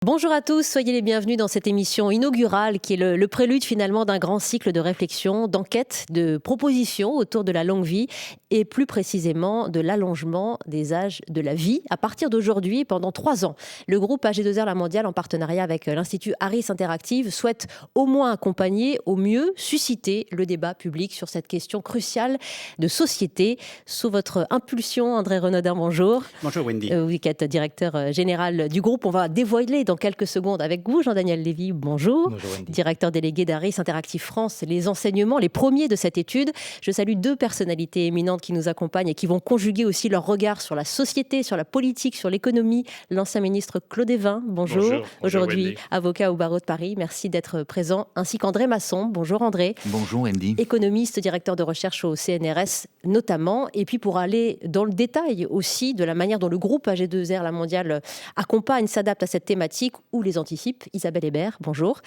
Bonjour à tous, soyez les bienvenus dans cette émission inaugurale qui est le prélude finalement d'un grand cycle de réflexion, d'enquête, de propositions autour de la longue vie et plus précisément de l'allongement des âges de la vie à partir d'aujourd'hui pendant 3 ans. Le groupe AG2R La Mondiale en partenariat avec l'Institut Harris Interactive souhaite au moins accompagner, au mieux susciter le débat public sur cette question cruciale de société. Sous votre impulsion, André Renaudin, bonjour. Bonjour Wendy. Vous qui êtes directeur général du groupe, on va dévoiler dans quelques secondes avec vous, Jean-Daniel Lévy, bonjour. Bonjour Wendy. Directeur délégué d'Harris Interactive France, les enseignements, les premiers de cette étude. Je salue 2 personnalités éminentes qui nous accompagnent et qui vont conjuguer aussi leur regard sur la société, sur la politique, sur l'économie. L'ancien ministre Claude Évin, bonjour. Bonjour Aujourd'hui Wendy. avocat au barreau de Paris, merci d'être présent. Ainsi qu'André Masson, bonjour André. Bonjour Wendy. Économiste, directeur de recherche au CNRS notamment. Et puis pour aller dans le détail aussi de la manière dont le groupe AG2R La Mondiale accompagne, s'adapte à cette thématique ou les anticipe, Isabelle Hébert, bonjour.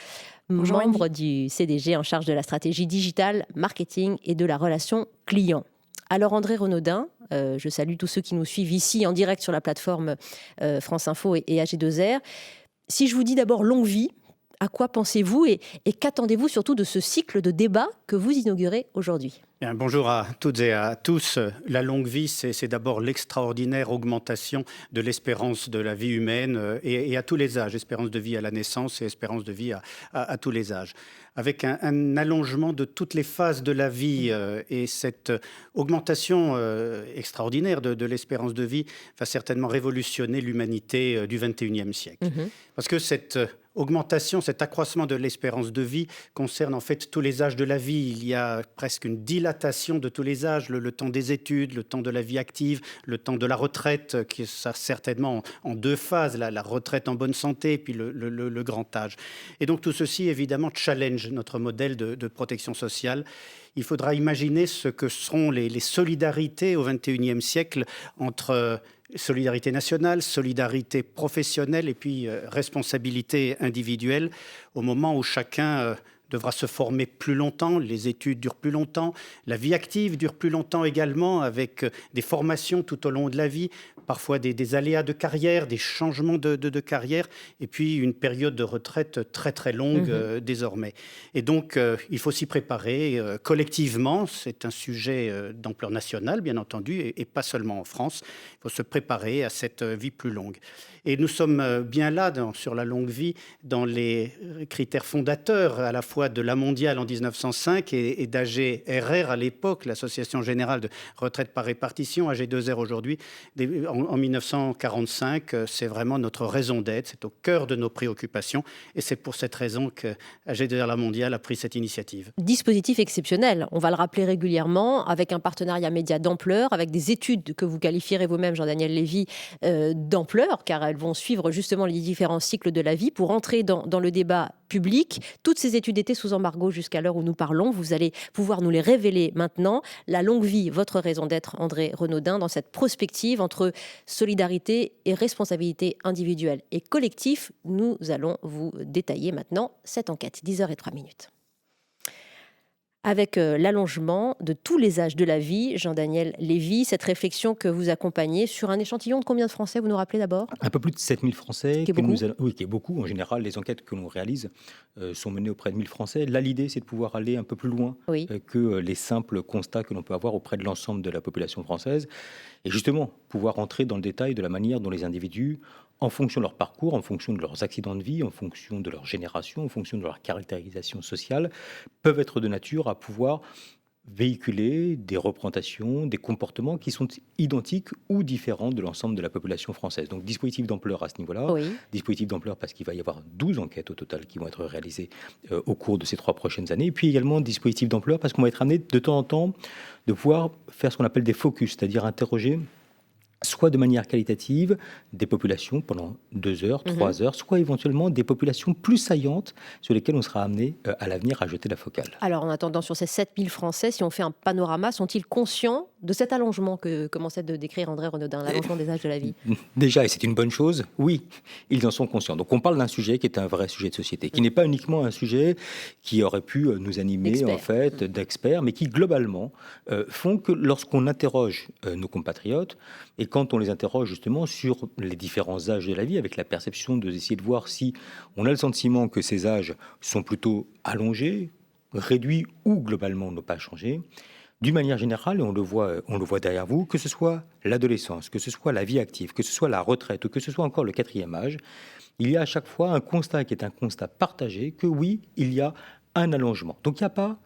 Bonjour Membre du CDG en charge de la stratégie digitale, marketing et de la relation client. Alors André Renaudin, je salue tous ceux qui nous suivent ici en direct sur la plateforme France Info et AG2R. Si je vous dis d'abord longue vie, à quoi pensez-vous et qu'attendez-vous surtout de ce cycle de débat que vous inaugurez aujourd'hui ? Bien, bonjour à toutes et à tous. La longue vie, c'est d'abord l'extraordinaire augmentation de l'espérance de la vie humaine et à tous les âges. Espérance de vie à la naissance et espérance de vie à tous les âges. Avec un allongement de toutes les phases de la vie et cette augmentation extraordinaire de l'espérance de vie va certainement révolutionner l'humanité du XXIe siècle. Parce que cette augmentation, cet accroissement de l'espérance de vie concerne en fait tous les âges de la vie. Il y a presque une dilatation de tous les âges, le temps des études, le temps de la vie active, le temps de la retraite, qui ça certainement en 2 phases, la retraite en bonne santé, puis le grand âge. Et donc tout ceci évidemment challenge notre modèle de protection sociale. Il faudra imaginer ce que seront les solidarités au XXIe siècle entre solidarité nationale, solidarité professionnelle et puis responsabilité individuelle au moment où chacun devra se former plus longtemps, les études durent plus longtemps, la vie active dure plus longtemps également avec des formations tout au long de la vie, parfois des aléas de carrière, des changements de carrière et puis une période de retraite très très longue désormais. Et donc il faut s'y préparer collectivement, c'est un sujet d'ampleur nationale bien entendu et pas seulement en France, il faut se préparer à cette vie plus longue. Et nous sommes bien là sur la longue vie dans les critères fondateurs à la fois de la mondiale en 1905 et d'AGRR à l'époque, l'Association générale de retraite par répartition, AG2R aujourd'hui, en 1945. C'est vraiment notre raison d'être, c'est au cœur de nos préoccupations et c'est pour cette raison que AG2R La Mondiale a pris cette initiative. Dispositif exceptionnel, on va le rappeler régulièrement, avec un partenariat média d'ampleur, avec des études que vous qualifierez vous-même, Jean-Daniel Lévy, d'ampleur, car elles vont suivre justement les différents cycles de la vie pour entrer dans le débat public. Toutes ces études étaient sous embargo jusqu'à l'heure où nous parlons. Vous allez pouvoir nous les révéler maintenant. La longue vie, votre raison d'être, André Renaudin, dans cette prospective entre solidarité et responsabilité individuelle et collective. Nous allons vous détailler maintenant cette enquête. 10h03. Avec l'allongement de tous les âges de la vie, Jean-Daniel Lévy, cette réflexion que vous accompagnez sur un échantillon de combien de Français, vous nous rappelez d'abord ? Un peu plus de 7000 Français. Qui est beaucoup. Oui, qui est beaucoup. En général, les enquêtes que l'on réalise sont menées auprès de 1000 Français. Là, l'idée, c'est de pouvoir aller un peu plus loin que les simples constats que l'on peut avoir auprès de l'ensemble de la population française. Et justement, pouvoir entrer dans le détail de la manière dont les individus, en fonction de leur parcours, en fonction de leurs accidents de vie, en fonction de leur génération, en fonction de leur caractérisation sociale, peuvent être de nature à pouvoir véhiculer des représentations, des comportements qui sont identiques ou différents de l'ensemble de la population française. Donc, dispositif d'ampleur à ce niveau-là. Oui. Dispositif d'ampleur parce qu'il va y avoir 12 enquêtes au total qui vont être réalisées au cours de ces 3 prochaines années. Et puis également, dispositif d'ampleur parce qu'on va être amené de temps en temps de pouvoir faire ce qu'on appelle des focus, c'est-à-dire interroger soit de manière qualitative des populations pendant 2 heures, 3 heures, soit éventuellement des populations plus saillantes sur lesquelles on sera amené à l'avenir à jeter la focale. Alors en attendant, sur ces 7000 Français, si on fait un panorama, sont-ils conscients de cet allongement que commençait de décrire André Renaudin, l'allongement des âges de la vie? Déjà, et c'est une bonne chose, oui, ils en sont conscients. Donc on parle d'un sujet qui est un vrai sujet de société, qui n'est pas uniquement un sujet qui aurait pu nous animer, en fait, d'experts, mais qui, globalement, font que lorsqu'on interroge nos compatriotes, et quand on les interroge justement sur les différents âges de la vie, avec la perception d'essayer de voir si on a le sentiment que ces âges sont plutôt allongés, réduits ou globalement n'ont pas changé, d'une manière générale, et on le voit derrière vous, que ce soit l'adolescence, que ce soit la vie active, que ce soit la retraite, ou que ce soit encore le 4e âge, il y a à chaque fois un constat qui est un constat partagé, que oui, il y a un allongement. Donc il n'y a pas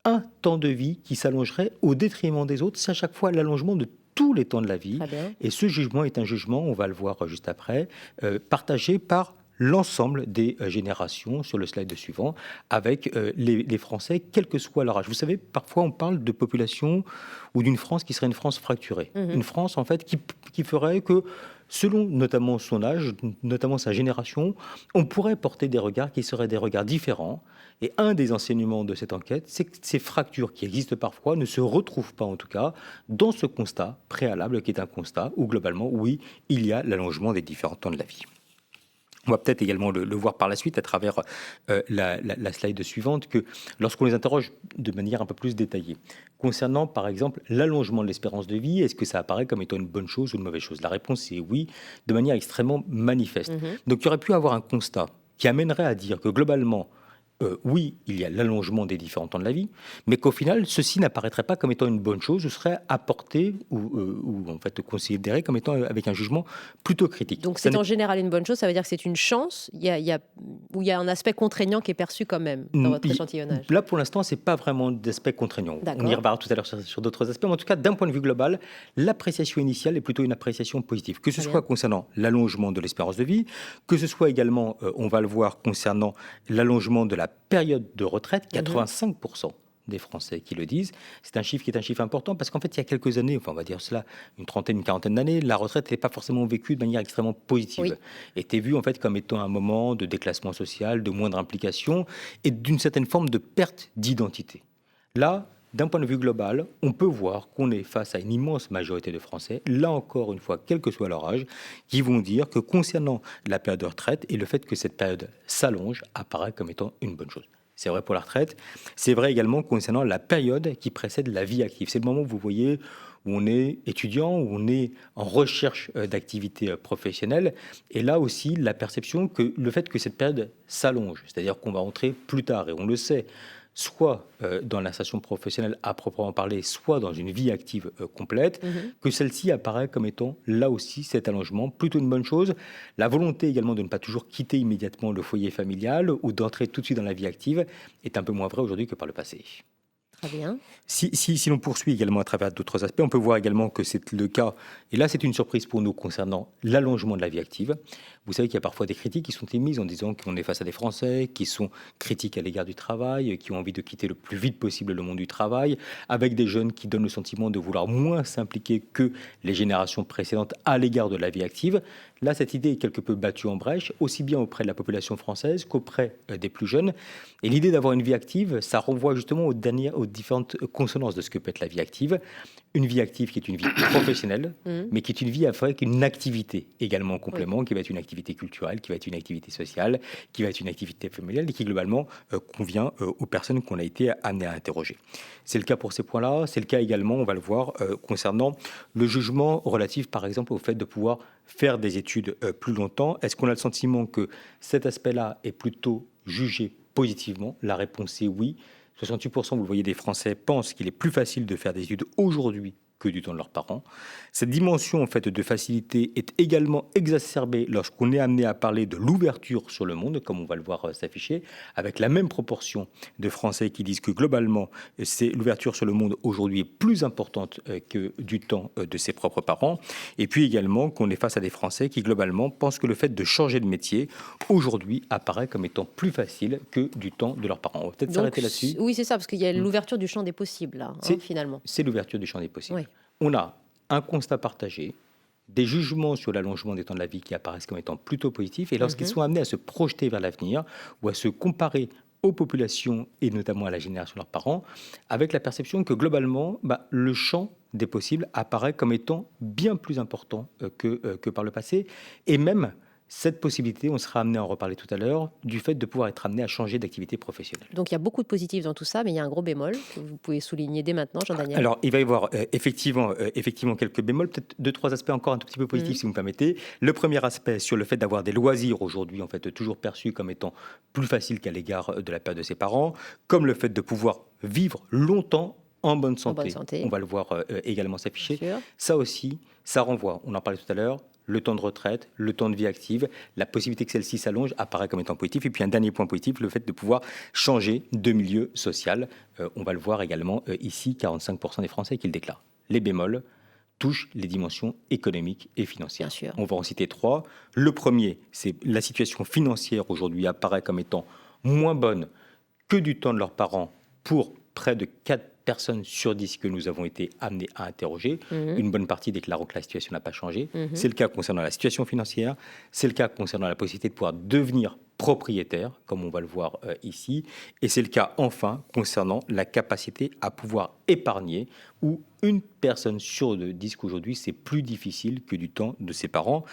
un temps de vie qui s'allongerait au détriment des autres, c'est à chaque fois l'allongement de tous les temps de la vie. Et ce jugement est un jugement, on va le voir juste après, partagé par l'ensemble des générations, sur le slide suivant, avec les Français, quel que soit leur âge. Vous savez, parfois on parle de population ou d'une France qui serait une France fracturée. Une France, en fait, qui ferait que, selon notamment son âge, notamment sa génération, on pourrait porter des regards qui seraient des regards différents. Et un des enseignements de cette enquête, c'est que ces fractures qui existent parfois ne se retrouvent pas, en tout cas, dans ce constat préalable, qui est un constat où, globalement, oui, il y a l'allongement des différents temps de la vie. On va peut-être également le voir par la suite à travers la slide suivante, que lorsqu'on les interroge de manière un peu plus détaillée, concernant par exemple l'allongement de l'espérance de vie, est-ce que ça apparaît comme étant une bonne chose ou une mauvaise chose? La réponse est oui, de manière extrêmement manifeste. Donc il y aurait pu avoir un constat qui amènerait à dire que globalement, oui, il y a l'allongement des différents temps de la vie, mais qu'au final, ceci n'apparaîtrait pas comme étant une bonne chose, ou serait apporté ou en fait considéré comme étant avec un jugement plutôt critique. Donc c'est en général une bonne chose, ça veut dire que c'est une chance, où il y a un aspect contraignant qui est perçu quand même dans votre échantillonnage? Là, pour l'instant, ce n'est pas vraiment d'aspect contraignant. On y reviendra tout à l'heure sur d'autres aspects, mais en tout cas, d'un point de vue global, l'appréciation initiale est plutôt une appréciation positive, que ce soit concernant l'allongement de l'espérance de vie, que ce soit également, on va le voir, concernant l'allongement de la période de retraite, 85% des Français qui le disent. C'est un chiffre qui est un chiffre important parce qu'en fait, il y a quelques années, enfin on va dire cela, une trentaine, une quarantaine d'années, la retraite n'était pas forcément vécue de manière extrêmement positive. Était vue en fait comme étant un moment de déclassement social, de moindre implication et d'une certaine forme de perte d'identité. Là, d'un point de vue global, on peut voir qu'on est face à une immense majorité de Français, là encore une fois, quel que soit leur âge, qui vont dire que concernant la période de retraite et le fait que cette période s'allonge apparaît comme étant une bonne chose. C'est vrai pour la retraite, c'est vrai également concernant la période qui précède la vie active. C'est le moment où vous voyez où on est étudiant, où on est en recherche d'activité professionnelle. Et là aussi, la perception que le fait que cette période s'allonge, c'est-à-dire qu'on va entrer plus tard, et on le sait, soit dans l'insertion professionnelle à proprement parler, soit dans une vie active complète, que celle-ci apparaît comme étant, là aussi, cet allongement, plutôt une bonne chose. La volonté également de ne pas toujours quitter immédiatement le foyer familial ou d'entrer tout de suite dans la vie active est un peu moins vrai aujourd'hui que par le passé. Très bien. Si l'on poursuit également à travers d'autres aspects, on peut voir également que c'est le cas, et là c'est une surprise pour nous concernant l'allongement de la vie active. Vous savez qu'il y a parfois des critiques qui sont émises en disant qu'on est face à des Français qui sont critiques à l'égard du travail, qui ont envie de quitter le plus vite possible le monde du travail, avec des jeunes qui donnent le sentiment de vouloir moins s'impliquer que les générations précédentes à l'égard de la vie active. Là, cette idée est quelque peu battue en brèche, aussi bien auprès de la population française qu'auprès des plus jeunes. Et l'idée d'avoir une vie active, ça renvoie justement aux différentes consonances de ce que peut être la vie active. Une vie active qui est une vie professionnelle, mais qui est une vie avec une activité également en complément, qui va être une activité culturelle, qui va être une activité sociale, qui va être une activité familiale et qui globalement convient aux personnes qu'on a été amenées à interroger. C'est le cas pour ces points-là. C'est le cas également, on va le voir, concernant le jugement relatif par exemple au fait de pouvoir faire des études plus longtemps. Est-ce qu'on a le sentiment que cet aspect-là est plutôt jugé positivement? La réponse est oui. 68%, vous le voyez, des Français pensent qu'il est plus facile de faire des études aujourd'hui que du temps de leurs parents. Cette dimension en fait de facilité est également exacerbée lorsqu'on est amené à parler de l'ouverture sur le monde, comme on va le voir s'afficher, avec la même proportion de Français qui disent que globalement, l'ouverture sur le monde aujourd'hui est plus importante que du temps de ses propres parents. Et puis également qu'on est face à des Français qui globalement pensent que le fait de changer de métier aujourd'hui apparaît comme étant plus facile que du temps de leurs parents. On va peut-être s'arrêter là-dessus. Oui, c'est ça, parce qu'il y a l'ouverture du champ des possibles, là, finalement. C'est l'ouverture du champ des possibles. Oui. On a un constat partagé, des jugements sur l'allongement des temps de la vie qui apparaissent comme étant plutôt positifs, et lorsqu'ils sont amenés à se projeter vers l'avenir ou à se comparer aux populations et notamment à la génération de leurs parents, avec la perception que globalement, le champ des possibles apparaît comme étant bien plus important que par le passé, et même cette possibilité, on sera amené à en reparler tout à l'heure, du fait de pouvoir être amené à changer d'activité professionnelle. Donc il y a beaucoup de positifs dans tout ça, mais il y a un gros bémol que vous pouvez souligner dès maintenant, Jean-Daniel. Alors, il va y avoir effectivement quelques bémols, peut-être 2-3 aspects encore un tout petit peu positifs, si vous me permettez. Le premier aspect sur le fait d'avoir des loisirs aujourd'hui, en fait, toujours perçus comme étant plus faciles qu'à l'égard de la perte de ses parents, comme le fait de pouvoir vivre longtemps en bonne santé. On va le voir également s'afficher. Ça aussi, ça renvoie, on en parlait tout à l'heure, le temps de retraite, le temps de vie active, la possibilité que celle-ci s'allonge apparaît comme étant positif. Et puis un dernier point positif, le fait de pouvoir changer de milieu social. On va le voir également ici, 45% des Français qui le déclarent. Les bémols touchent les dimensions économiques et financières. Bien sûr. On va en citer 3. Le premier, c'est la situation financière aujourd'hui apparaît comme étant moins bonne que du temps de leurs parents pour près de 4 personnes sur 10 que nous avons été amenés à interroger. Une bonne partie déclarant que la situation n'a pas changé. C'est le cas concernant la situation financière, c'est le cas concernant la possibilité de pouvoir devenir propriétaire, comme on va le voir ici, et c'est le cas enfin concernant la capacité à pouvoir épargner, où une personne sur 2 dit qu'aujourd'hui c'est plus difficile que du temps de ses parents.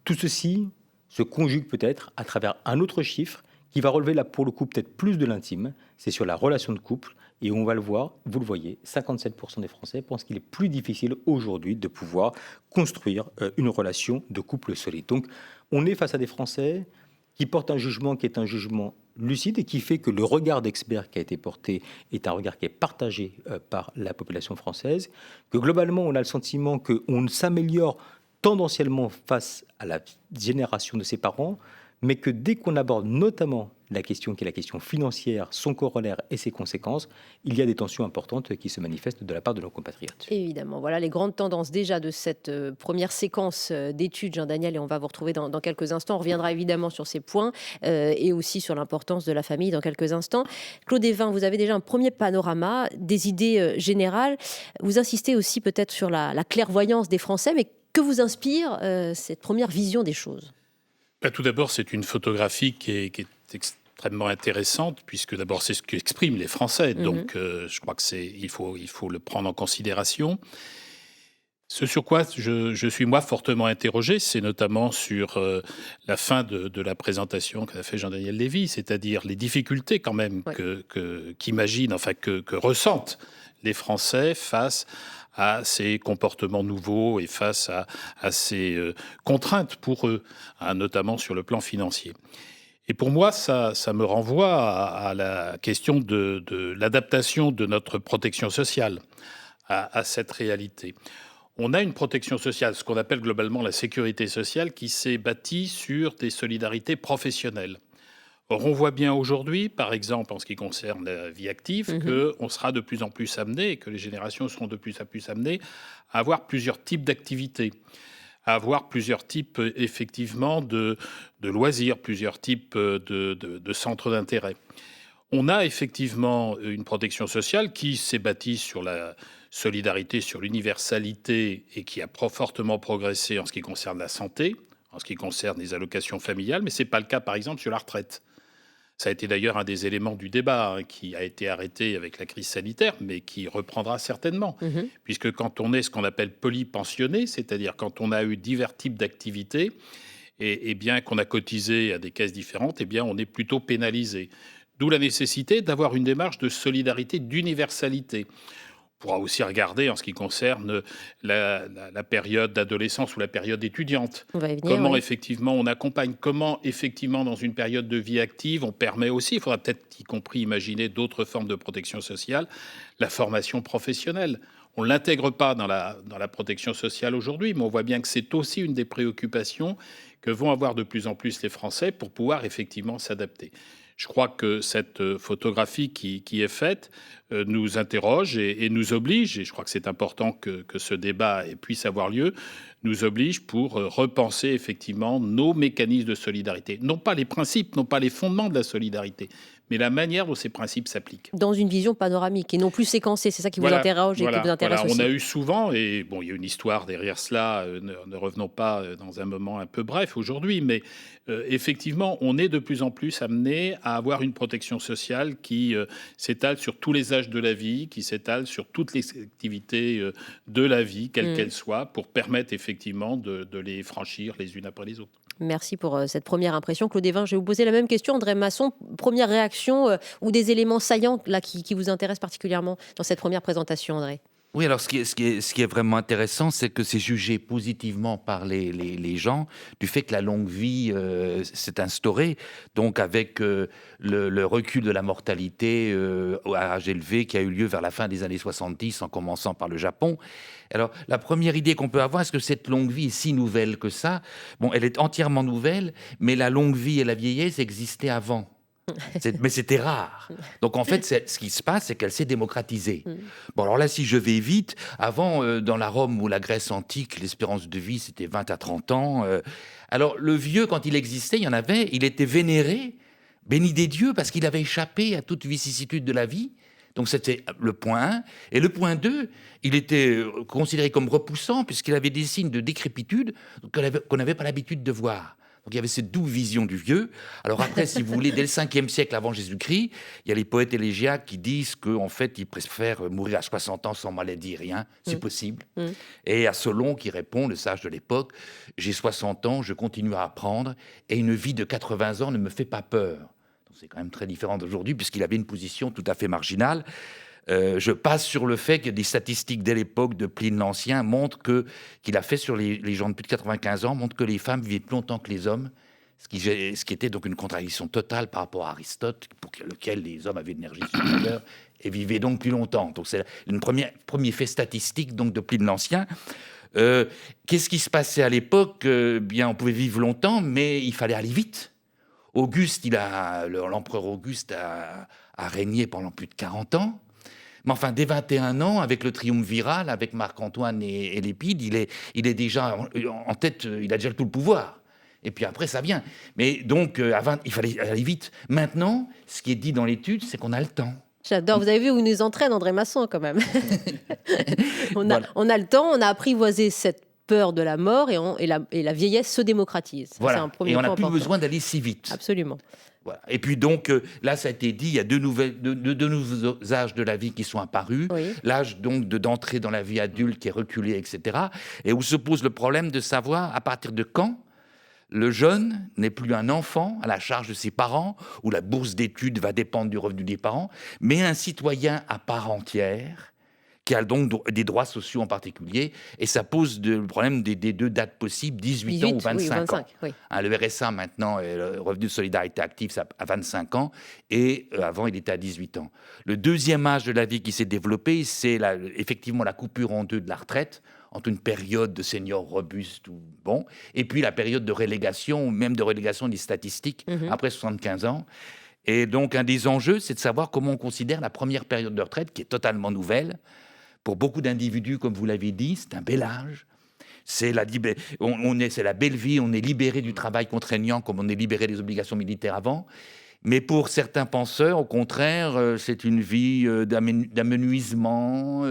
Tout ceci se conjugue peut-être à travers un autre chiffre qui va relever là pour le coup peut-être plus de l'intime, c'est sur la relation de couple. Et on va le voir, vous le voyez, 57% des Français pensent qu'il est plus difficile aujourd'hui de pouvoir construire une relation de couple solide. Donc, on est face à des Français qui portent un jugement qui est un jugement lucide et qui fait que le regard d'expert qui a été porté est un regard qui est partagé par la population française, que globalement, on a le sentiment qu'on s'améliore tendanciellement face à la génération de ses parents, mais que dès qu'on aborde notamment la question qui est la question financière, son corollaire et ses conséquences, il y a des tensions importantes qui se manifestent de la part de nos compatriotes. Évidemment, voilà les grandes tendances déjà de cette première séquence d'études, Jean-Daniel, et on va vous retrouver dans quelques instants. On reviendra évidemment sur ces points et aussi sur l'importance de la famille dans quelques instants. Claude Évin, vous avez déjà un premier panorama des idées générales. Vous insistez aussi peut-être sur la clairvoyance des Français, mais que vous inspire cette première vision des choses ? Tout d'abord, c'est une photographie qui est extrêmement intéressante, puisque d'abord, c'est ce qu'expriment les Français. Donc, je crois qu'il faut le prendre en considération. Ce sur quoi je suis, moi, fortement interrogé, c'est notamment sur la fin de la présentation qu'a fait Jean-Daniel Lévy, c'est-à-dire les difficultés quand même qu'imaginent, enfin que ressentent les Français face à ces comportements nouveaux et face à ces contraintes pour eux, notamment sur le plan financier. Et pour moi, ça me renvoie à la question de l'adaptation de notre protection sociale à cette réalité. On a une protection sociale, ce qu'on appelle globalement la sécurité sociale, qui s'est bâtie sur des solidarités professionnelles. Or, on voit bien aujourd'hui, par exemple, en ce qui concerne la vie active, qu'on sera de plus en plus amené, et que les générations seront de plus en plus amenées, à avoir plusieurs types d'activités, à avoir plusieurs types, effectivement, de loisirs, plusieurs types de centres d'intérêt. On a effectivement une protection sociale qui s'est bâtie sur la solidarité, sur l'universalité, et qui a fortement progressé en ce qui concerne la santé, en ce qui concerne les allocations familiales, mais ce n'est pas le cas, par exemple, sur la retraite. Ça a été d'ailleurs un des éléments du débat qui a été arrêté avec la crise sanitaire, mais qui reprendra certainement. Puisque quand on est ce qu'on appelle polypensionné, c'est-à-dire quand on a eu divers types d'activités, et bien qu'on a cotisé à des caisses différentes, et bien on est plutôt pénalisé. D'où la nécessité d'avoir une démarche de solidarité, d'universalité. On pourra aussi regarder en ce qui concerne la période d'adolescence ou la période étudiante. Comment effectivement on accompagne, comment effectivement dans une période de vie active on permet aussi, il faudra peut-être y compris imaginer d'autres formes de protection sociale, la formation professionnelle. On ne l'intègre pas dans la protection sociale aujourd'hui, mais on voit bien que c'est aussi une des préoccupations que vont avoir de plus en plus les Français pour pouvoir effectivement s'adapter. Je crois que cette photographie qui est faite nous interroge et nous oblige, et je crois que c'est important que ce débat puisse avoir lieu, nous oblige pour repenser effectivement nos mécanismes de solidarité. Non pas les principes, non pas les fondements de la solidarité, mais la manière dont ces principes s'appliquent. Dans une vision panoramique et non plus séquencée, c'est ça qui vous interroge et qui vous intéresse aussi. On a eu souvent, et bon, il y a une histoire derrière cela, ne revenons pas dans un moment un peu bref aujourd'hui, mais effectivement, on est de plus en plus amené à avoir une protection sociale qui s'étale sur tous les âges de la vie, qui s'étale sur toutes les activités de la vie, quelles qu'elles soient, pour permettre effectivement de les franchir les unes après les autres. Merci pour cette première impression. Claude Évin, je vais vous poser la même question. André Masson, première réaction ou des éléments saillants là, qui vous intéressent particulièrement dans cette première présentation, André? Oui, alors ce qui est vraiment intéressant, c'est que c'est jugé positivement par les gens du fait que la longue vie s'est instaurée, donc avec le recul de la mortalité à âge élevé qui a eu lieu vers la fin des années 70, en commençant par le Japon. Alors, la première idée qu'on peut avoir, est-ce que cette longue vie est si nouvelle que ça? Bon, elle est entièrement nouvelle, mais la longue vie et la vieillesse existaient avant. Mais c'était rare. Donc en fait, ce qui se passe, c'est qu'elle s'est démocratisée. Bon, alors là, si je vais vite, avant, dans la Rome ou la Grèce antique, l'espérance de vie, c'était 20 à 30 ans. Alors le vieux, quand il existait, il y en avait, il était vénéré, béni des dieux, parce qu'il avait échappé à toute vicissitude de la vie. Donc c'était le point 1. Et le point 2, il était considéré comme repoussant, puisqu'il avait des signes de décrépitude qu'on n'avait pas l'habitude de voir. Donc il y avait cette double vision du vieux. Alors après, si vous voulez, dès le 5e siècle avant Jésus-Christ, il y a les poètes élégiaques qui disent qu'en fait, ils préfèrent mourir à 60 ans sans maladie, rien, c'est possible. Et à Solon qui répond, le sage de l'époque, « J'ai 60 ans, je continue à apprendre, et une vie de 80 ans ne me fait pas peur. » Donc c'est quand même très différent d'aujourd'hui, puisqu'il avait une position tout à fait marginale. Je passe sur le fait que des statistiques dès l'époque de Pline l'Ancien montrent qu'il a fait sur les gens de plus de 95 ans, montrent que les femmes vivaient plus longtemps que les hommes, ce qui était donc une contradiction totale par rapport à Aristote, pour lequel les hommes avaient une énergie supérieure et vivaient donc plus longtemps. Donc c'est un premier fait statistique donc, de Pline l'Ancien. Qu'est-ce qui se passait à l'époque? Bien, on pouvait vivre longtemps, mais il fallait aller vite. L'empereur Auguste a régné pendant plus de 40 ans. Mais enfin, dès 21 ans, avec le triumviral, avec Marc-Antoine et Lépide, il est déjà en tête, il a déjà tout le pouvoir. Et puis après, ça vient. Mais donc, il fallait aller vite. Maintenant, ce qui est dit dans l'étude, c'est qu'on a le temps. J'adore. Vous avez vu où il nous entraîne, André Masson, quand même. On a le temps, on a apprivoisé cette peur de la mort et la vieillesse se démocratise. Voilà. C'est un premier et on n'a point plus important. besoin d'aller si vite. Absolument. Voilà. Et puis donc, là, ça a été dit, il y a deux nouveaux âges de la vie qui sont apparus. Oui. L'âge donc d'entrer dans la vie adulte qui est reculé, etc. Et où se pose le problème de savoir à partir de quand le jeune n'est plus un enfant à la charge de ses parents, où la bourse d'études va dépendre du revenu des parents, mais un citoyen à part entière, qui a donc des droits sociaux en particulier, et ça pose le problème des deux dates possibles, 18 ans ou 25 ans. Oui. Le RSA maintenant, le revenu de solidarité active, ça à 25 ans, et avant il était à 18 ans. Le deuxième âge de la vie qui s'est développé, c'est effectivement la coupure en deux de la retraite, entre une période de senior robuste et puis la période de relégation, ou même de relégation des statistiques, après 75 ans. Et donc un des enjeux, c'est de savoir comment on considère la première période de retraite, qui est totalement nouvelle. Pour beaucoup d'individus, comme vous l'avez dit, c'est un bel âge. C'est la belle vie, on est libéré du travail contraignant comme on est libéré des obligations militaires avant. Mais pour certains penseurs, au contraire, c'est une vie d'amenuisement,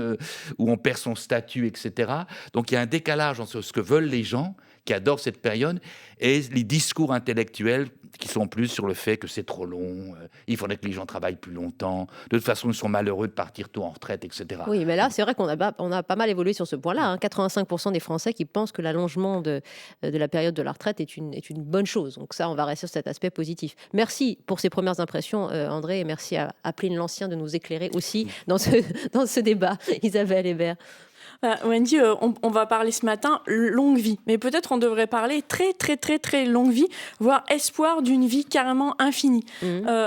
où on perd son statut, etc. Donc il y a un décalage entre ce que veulent les gens qui adorent cette période et les discours intellectuels qui sont plus sur le fait que c'est trop long, il faudrait que les gens travaillent plus longtemps, de toute façon ils sont malheureux de partir tôt en retraite, etc. Oui, mais là c'est vrai qu'on a pas mal évolué sur ce point-là. 85% des Français qui pensent que l'allongement de la période de la retraite est une bonne chose. Donc ça, on va rester sur cet aspect positif. Merci pour ces premières impressions, André, et merci à Pline l'Ancien de nous éclairer aussi dans ce débat. Isabelle Hébert. Wendy, on va parler ce matin longue vie, mais peut-être on devrait parler très très très très longue vie, voire espoir d'une vie carrément infinie.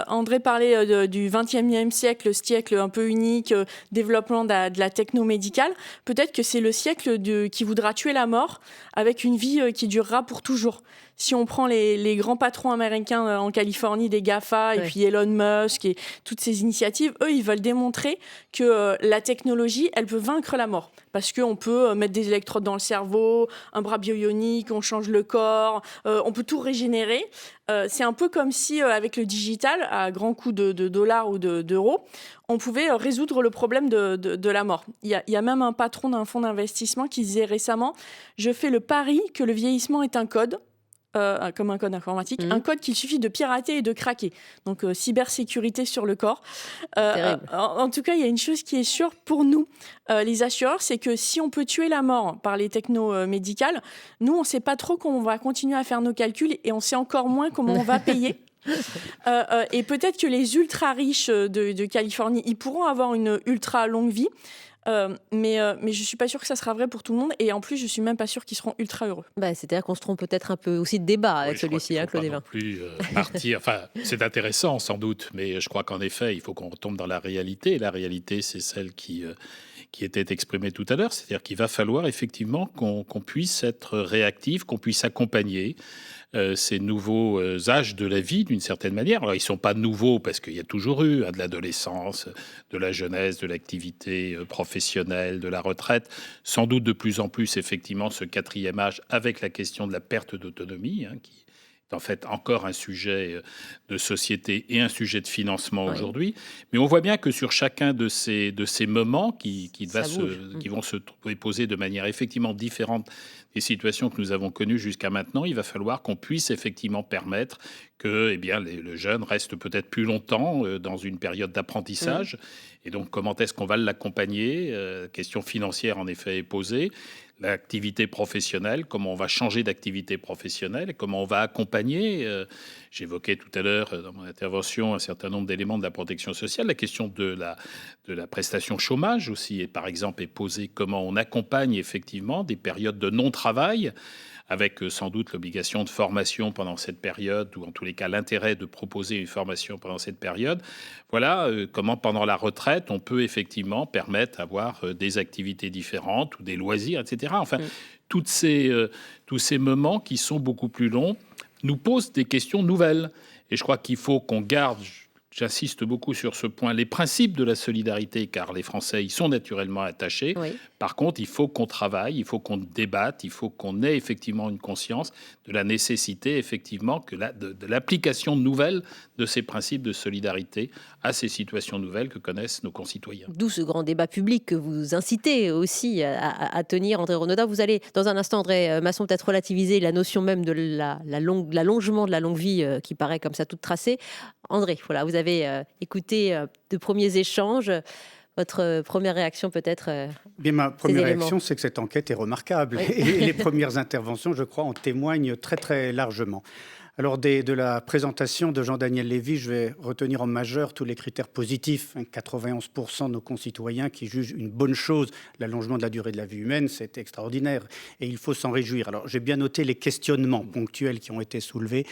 André parlait du 20e siècle, ce siècle un peu unique, développement de la techno-médicale. Peut-être que c'est le siècle qui voudra tuer la mort avec une vie qui durera pour toujours. Si on prend les grands patrons américains en Californie, des GAFA, et puis Elon Musk et toutes ces initiatives, eux, ils veulent démontrer que la technologie, elle peut vaincre la mort. Parce qu'on peut mettre des électrodes dans le cerveau, un bras bionique, on change le corps, on peut tout régénérer. C'est un peu comme si, avec le digital, à grands coups de dollars ou d'euros, on pouvait résoudre le problème de la mort. Il y a même un patron d'un fonds d'investissement qui disait récemment « Je fais le pari que le vieillissement est un code ». comme un code informatique, un code qu'il suffit de pirater et de craquer. Donc, cybersécurité sur le corps. En tout cas, il y a une chose qui est sûre pour nous, les assureurs, c'est que si on peut tuer la mort par les technos médicales, nous, on ne sait pas trop comment on va continuer à faire nos calculs et on sait encore moins comment on va payer. Et peut-être que les ultra riches de Californie, ils pourront avoir une ultra longue vie. Mais je ne suis pas sûre que ça sera vrai pour tout le monde. Et en plus, je ne suis même pas sûre qu'ils seront ultra heureux. C'est-à-dire qu'on se trompe peut-être un peu aussi de débat avec celui-ci, Claude Évin. Plus partir. Enfin, c'est intéressant sans doute, mais je crois qu'en effet, il faut qu'on retombe dans la réalité. Et la réalité, c'est celle qui était exprimée tout à l'heure. C'est-à-dire qu'il va falloir effectivement qu'on puisse être réactif, qu'on puisse accompagner ces nouveaux âges de la vie d'une certaine manière. Alors, ils ne sont pas nouveaux parce qu'il y a toujours eu de l'adolescence, de la jeunesse, de l'activité professionnelle, de la retraite. Sans doute de plus en plus, effectivement, ce quatrième âge avec la question de la perte d'autonomie, qui est en fait encore un sujet de société et un sujet de financement aujourd'hui. Mais on voit bien que sur chacun de ces moments qui vont se poser de manière effectivement différente des situations que nous avons connues jusqu'à maintenant, il va falloir qu'on puisse effectivement permettre que le jeune reste peut-être plus longtemps dans une période d'apprentissage. Et donc, comment est-ce qu'on va l'accompagner ? Question financière, en effet, est posée. L'activité professionnelle, comment on va changer d'activité professionnelle, comment on va accompagner. J'évoquais tout à l'heure dans mon intervention un certain nombre d'éléments de la protection sociale. La question de la prestation chômage aussi, par exemple, est posée. Comment on accompagne effectivement des périodes de non-travail, avec sans doute l'obligation de formation pendant cette période, ou en tous les cas l'intérêt de proposer une formation pendant cette période. Voilà comment pendant la retraite, on peut effectivement permettre d'avoir des activités différentes ou des loisirs, etc. Enfin, tous ces moments qui sont beaucoup plus longs nous posent des questions nouvelles. Et je crois qu'il faut qu'on garde, j'insiste beaucoup sur ce point, les principes de la solidarité, car les Français y sont naturellement attachés. Par contre, il faut qu'on travaille, il faut qu'on débatte, il faut qu'on ait effectivement une conscience de la nécessité, effectivement, de l'application nouvelle de ces principes de solidarité à ces situations nouvelles que connaissent nos concitoyens. D'où ce grand débat public que vous incitez aussi à tenir, André Renaudin. Vous allez, dans un instant, André Masson, peut-être relativiser la notion même de l'allongement de la longue vie qui paraît comme ça toute tracée. André, voilà, vous avez écouté de premiers échanges. Votre première réaction peut-être Ma première réaction, c'est que cette enquête est remarquable. Et les premières interventions, je crois, en témoignent très, très largement. Alors, de la présentation de Jean-Daniel Lévy, je vais retenir en majeur tous les critères positifs. 91% de nos concitoyens qui jugent une bonne chose l'allongement de la durée de la vie humaine, c'est extraordinaire. Et il faut s'en réjouir. Alors, j'ai bien noté les questionnements ponctuels qui ont été soulevés,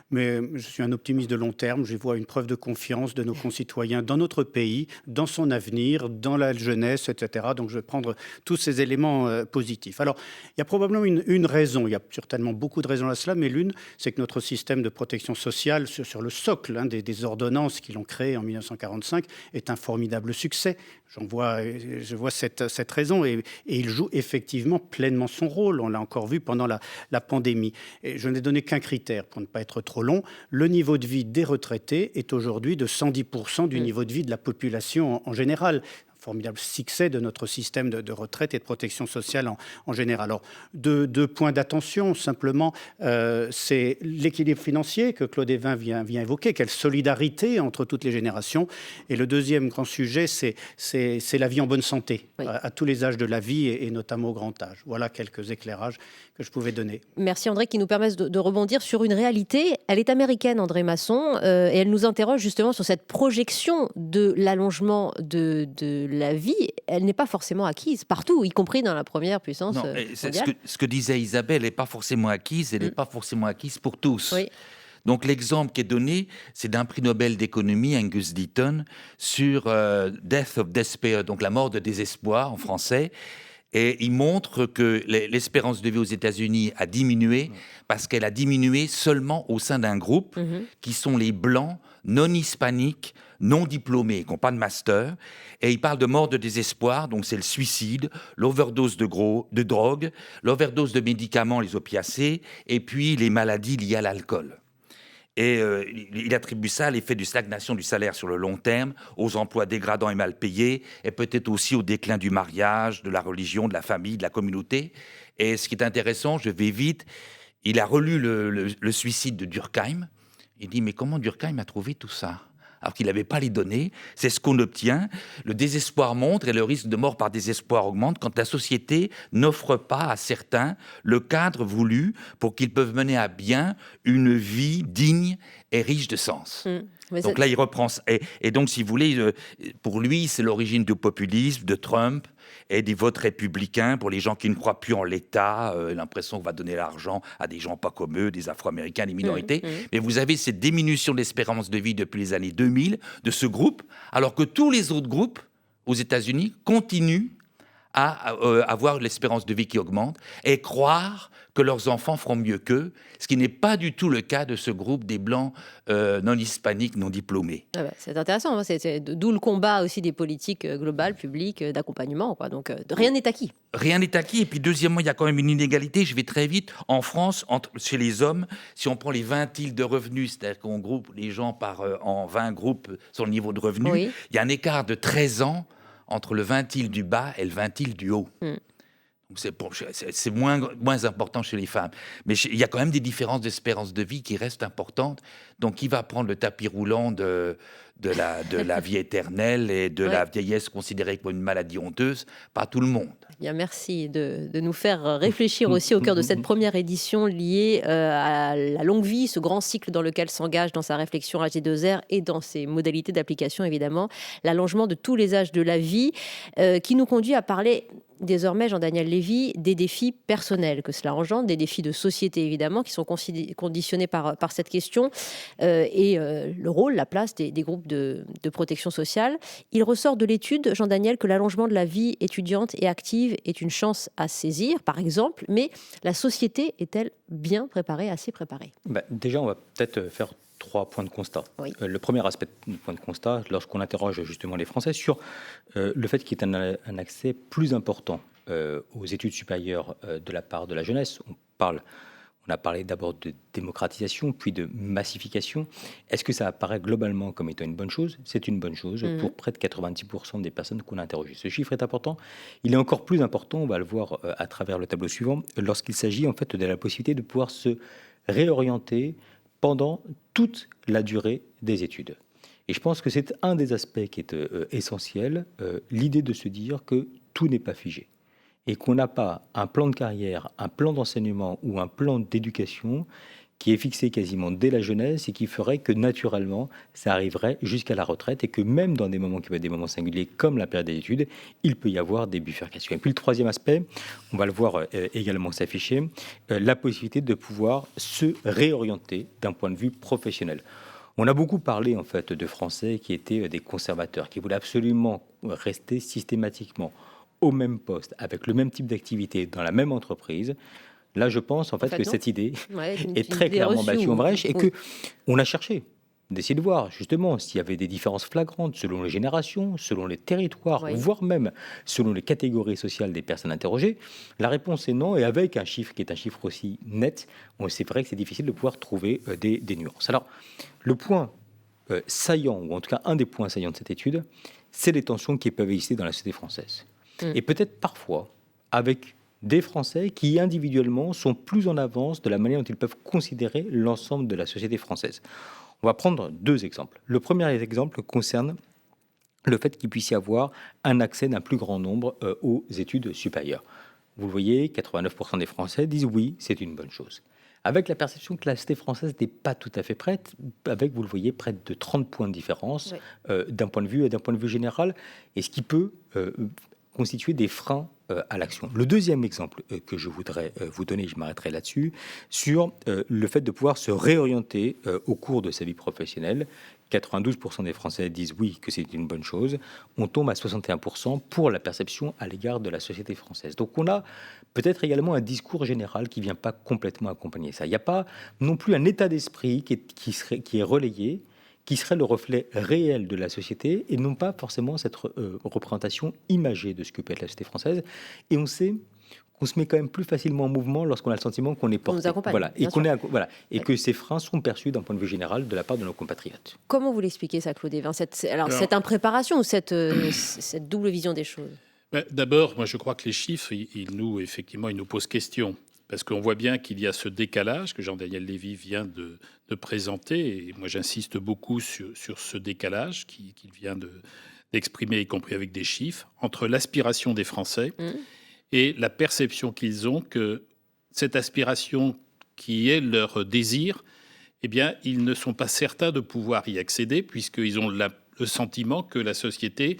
mais je suis un optimiste de long terme. Je vois une preuve de confiance de nos concitoyens dans notre pays, dans son avenir, dans la jeunesse, etc. Donc, je vais prendre tous ces éléments positifs. Alors, il y a probablement une raison. Il y a certainement beaucoup de raisons à cela, mais l'une, c'est que notre système de protection sociale sur le socle des ordonnances qui l'ont créé en 1945 est un formidable succès. Je vois cette raison et il joue effectivement pleinement son rôle. On l'a encore vu pendant la pandémie. Et je n'ai donné qu'un critère pour ne pas être trop long. Le niveau de vie des retraités est aujourd'hui de 110% du niveau de vie de la population en général. Formidable succès de notre système de retraite et de protection sociale en général. Alors, deux points d'attention, simplement, c'est l'équilibre financier que Claude Évin vient évoquer, quelle solidarité entre toutes les générations. Et le deuxième grand sujet, c'est la vie en bonne santé, à tous les âges de la vie et notamment au grand âge. Voilà quelques éclairages que je pouvais donner. Merci André, qui nous permettent de rebondir sur une réalité. Elle est américaine, André Masson, et elle nous interroge justement sur cette projection de l'allongement de la vie. Elle n'est pas forcément acquise partout, y compris dans la première puissance mondiale. Ce que disait Isabelle n'est pas forcément acquise, elle n'est pas forcément acquise pour tous. Oui. Donc l'exemple qui est donné, c'est d'un prix Nobel d'économie, Angus Deaton, sur Death of Despair, donc la mort de désespoir en français. Et il montre que l'espérance de vie aux États-Unis a diminué parce qu'elle a diminué seulement au sein d'un groupe qui sont les Blancs non hispaniques, non diplômés, qui n'ont pas de master. Et il parle de mort de désespoir, donc c'est le suicide, l'overdose de drogue, l'overdose de médicaments, les opiacés, et puis les maladies liées à l'alcool. Et il attribue ça à l'effet de stagnation du salaire sur le long terme, aux emplois dégradants et mal payés, et peut-être aussi au déclin du mariage, de la religion, de la famille, de la communauté. Et ce qui est intéressant, je vais vite, il a relu le suicide de Durkheim. Il dit, mais comment Durkheim a trouvé tout ça ? Alors qu'il n'avait pas les données, c'est ce qu'on obtient. Le désespoir monte et le risque de mort par désespoir augmente quand la société n'offre pas à certains le cadre voulu pour qu'ils peuvent mener à bien une vie digne et riche de sens. Donc là, il reprend. Et donc, si vous voulez, pour lui, c'est l'origine du populisme, de Trump et des votes républicains pour les gens qui ne croient plus en l'État, l'impression qu'on va donner l'argent à des gens pas comme eux, des Afro-Américains, des minorités. Mais vous avez cette diminution de l'espérance de vie depuis les années 2000 de ce groupe, alors que tous les autres groupes aux États-Unis continuent à avoir l'espérance de vie qui augmente et croire que leurs enfants feront mieux qu'eux, ce qui n'est pas du tout le cas de ce groupe des Blancs non hispaniques, non diplômés. Ah bah, c'est intéressant, hein. D'où le combat aussi des politiques globales, publiques, d'accompagnement, quoi. Donc rien n'est acquis. Rien n'est acquis. Et puis deuxièmement, il y a quand même une inégalité, je vais très vite, en France, chez les hommes, si on prend les 20 de revenus, c'est-à-dire qu'on groupe les gens en 20 groupes sur le niveau de revenus, Oui. il y a un écart de 13 ans entre le 20 du bas et le 20 du haut. C'est moins important chez les femmes. Mais il y a quand même des différences d'espérance de vie qui restent importantes. Donc, qui va prendre le tapis roulant de la vie éternelle et de la vieillesse considérée comme une maladie honteuse? Pas tout le monde. Bien, merci de nous faire réfléchir aussi au cœur de cette première édition liée à la longue vie, ce grand cycle dans lequel s'engage dans sa réflexion AG2R et dans ses modalités d'application, évidemment, l'allongement de tous les âges de la vie, qui nous conduit à parler désormais, Jean-Daniel Lévy, des défis personnels que cela engendre, des défis de société, évidemment, qui sont conditionnés par cette question, et le rôle, la place des groupes de protection sociale. Il ressort de l'étude, Jean-Daniel, que l'allongement de la vie étudiante et active est une chance à saisir, par exemple, mais la société est-elle bien préparée, assez préparée ? Déjà, on va peut-être faire 3 points de constat. Oui. Le premier aspect de point de constat, lorsqu'on interroge justement les Français sur le fait qu'il y ait un accès plus important aux études supérieures de la part de la jeunesse, on a parlé d'abord de démocratisation, puis de massification. Est-ce que ça apparaît globalement comme étant une bonne chose ? C'est une bonne chose pour près de 90% des personnes qu'on a interrogées. Ce chiffre est important. Il est encore plus important, on va le voir à travers le tableau suivant, lorsqu'il s'agit en fait de la possibilité de pouvoir se réorienter pendant toute la durée des études. Et je pense que c'est un des aspects qui est essentiel, l'idée de se dire que tout n'est pas figé et qu'on n'a pas un plan de carrière, un plan d'enseignement ou un plan d'éducation qui est fixé quasiment dès la jeunesse et qui ferait que naturellement ça arriverait jusqu'à la retraite et que même dans des moments qui peuvent être des moments singuliers comme la période des études, il peut y avoir des bifurcations. Et puis le troisième aspect, on va le voir également s'afficher, la possibilité de pouvoir se réorienter d'un point de vue professionnel. On a beaucoup parlé en fait de Français qui étaient des conservateurs, qui voulaient absolument rester systématiquement au même poste, avec le même type d'activité, dans la même entreprise. Là, je pense en fait que cette idée est très clairement battue en brèche et qu'on a cherché d'essayer de voir justement s'il y avait des différences flagrantes selon les générations, selon les territoires, voire même selon les catégories sociales des personnes interrogées. La réponse est non, et avec un chiffre qui est un chiffre aussi net, c'est vrai que c'est difficile de pouvoir trouver des nuances. Alors, le point saillant, ou en tout cas un des points saillants de cette étude, c'est les tensions qui peuvent exister dans la société française. Et peut-être parfois avec des Français qui individuellement sont plus en avance de la manière dont ils peuvent considérer l'ensemble de la société française. On va prendre 2 exemples. Le premier exemple concerne le fait qu'il puisse y avoir un accès d'un plus grand nombre aux études supérieures. Vous le voyez, 89% des Français disent oui, c'est une bonne chose. Avec la perception que la société française n'est pas tout à fait prête, avec, vous le voyez, près de 30 points de différence d'un point de vue général, et ce qui peut constituer des freins à l'action. Le deuxième exemple que je voudrais vous donner, je m'arrêterai là-dessus, sur le fait de pouvoir se réorienter au cours de sa vie professionnelle. 92% des Français disent oui, que c'est une bonne chose. On tombe à 61% pour la perception à l'égard de la société française. Donc on a peut-être également un discours général qui ne vient pas complètement accompagner ça. Il n'y a pas non plus un état d'esprit qui est relayé, qui serait le reflet réel de la société et non pas forcément cette représentation imagée de ce que peut être la société française. Et on sait qu'on se met quand même plus facilement en mouvement lorsqu'on a le sentiment qu'on est porté. On nous accompagne, voilà, et que ces freins sont perçus d'un point de vue général de la part de nos compatriotes. Comment vous l'expliquez ça, Claude Évin, cette impréparation ou cette double vision des choses? D'abord, moi je crois que les chiffres, ils nous posent question. parce qu'on voit bien qu'il y a ce décalage que Jean-Daniel Lévy vient de présenter, et moi j'insiste beaucoup sur ce décalage qu'il vient d'exprimer, y compris avec des chiffres, entre l'aspiration des Français et la perception qu'ils ont que cette aspiration qui est leur désir, eh bien, ils ne sont pas certains de pouvoir y accéder, puisqu'ils ont le sentiment que la société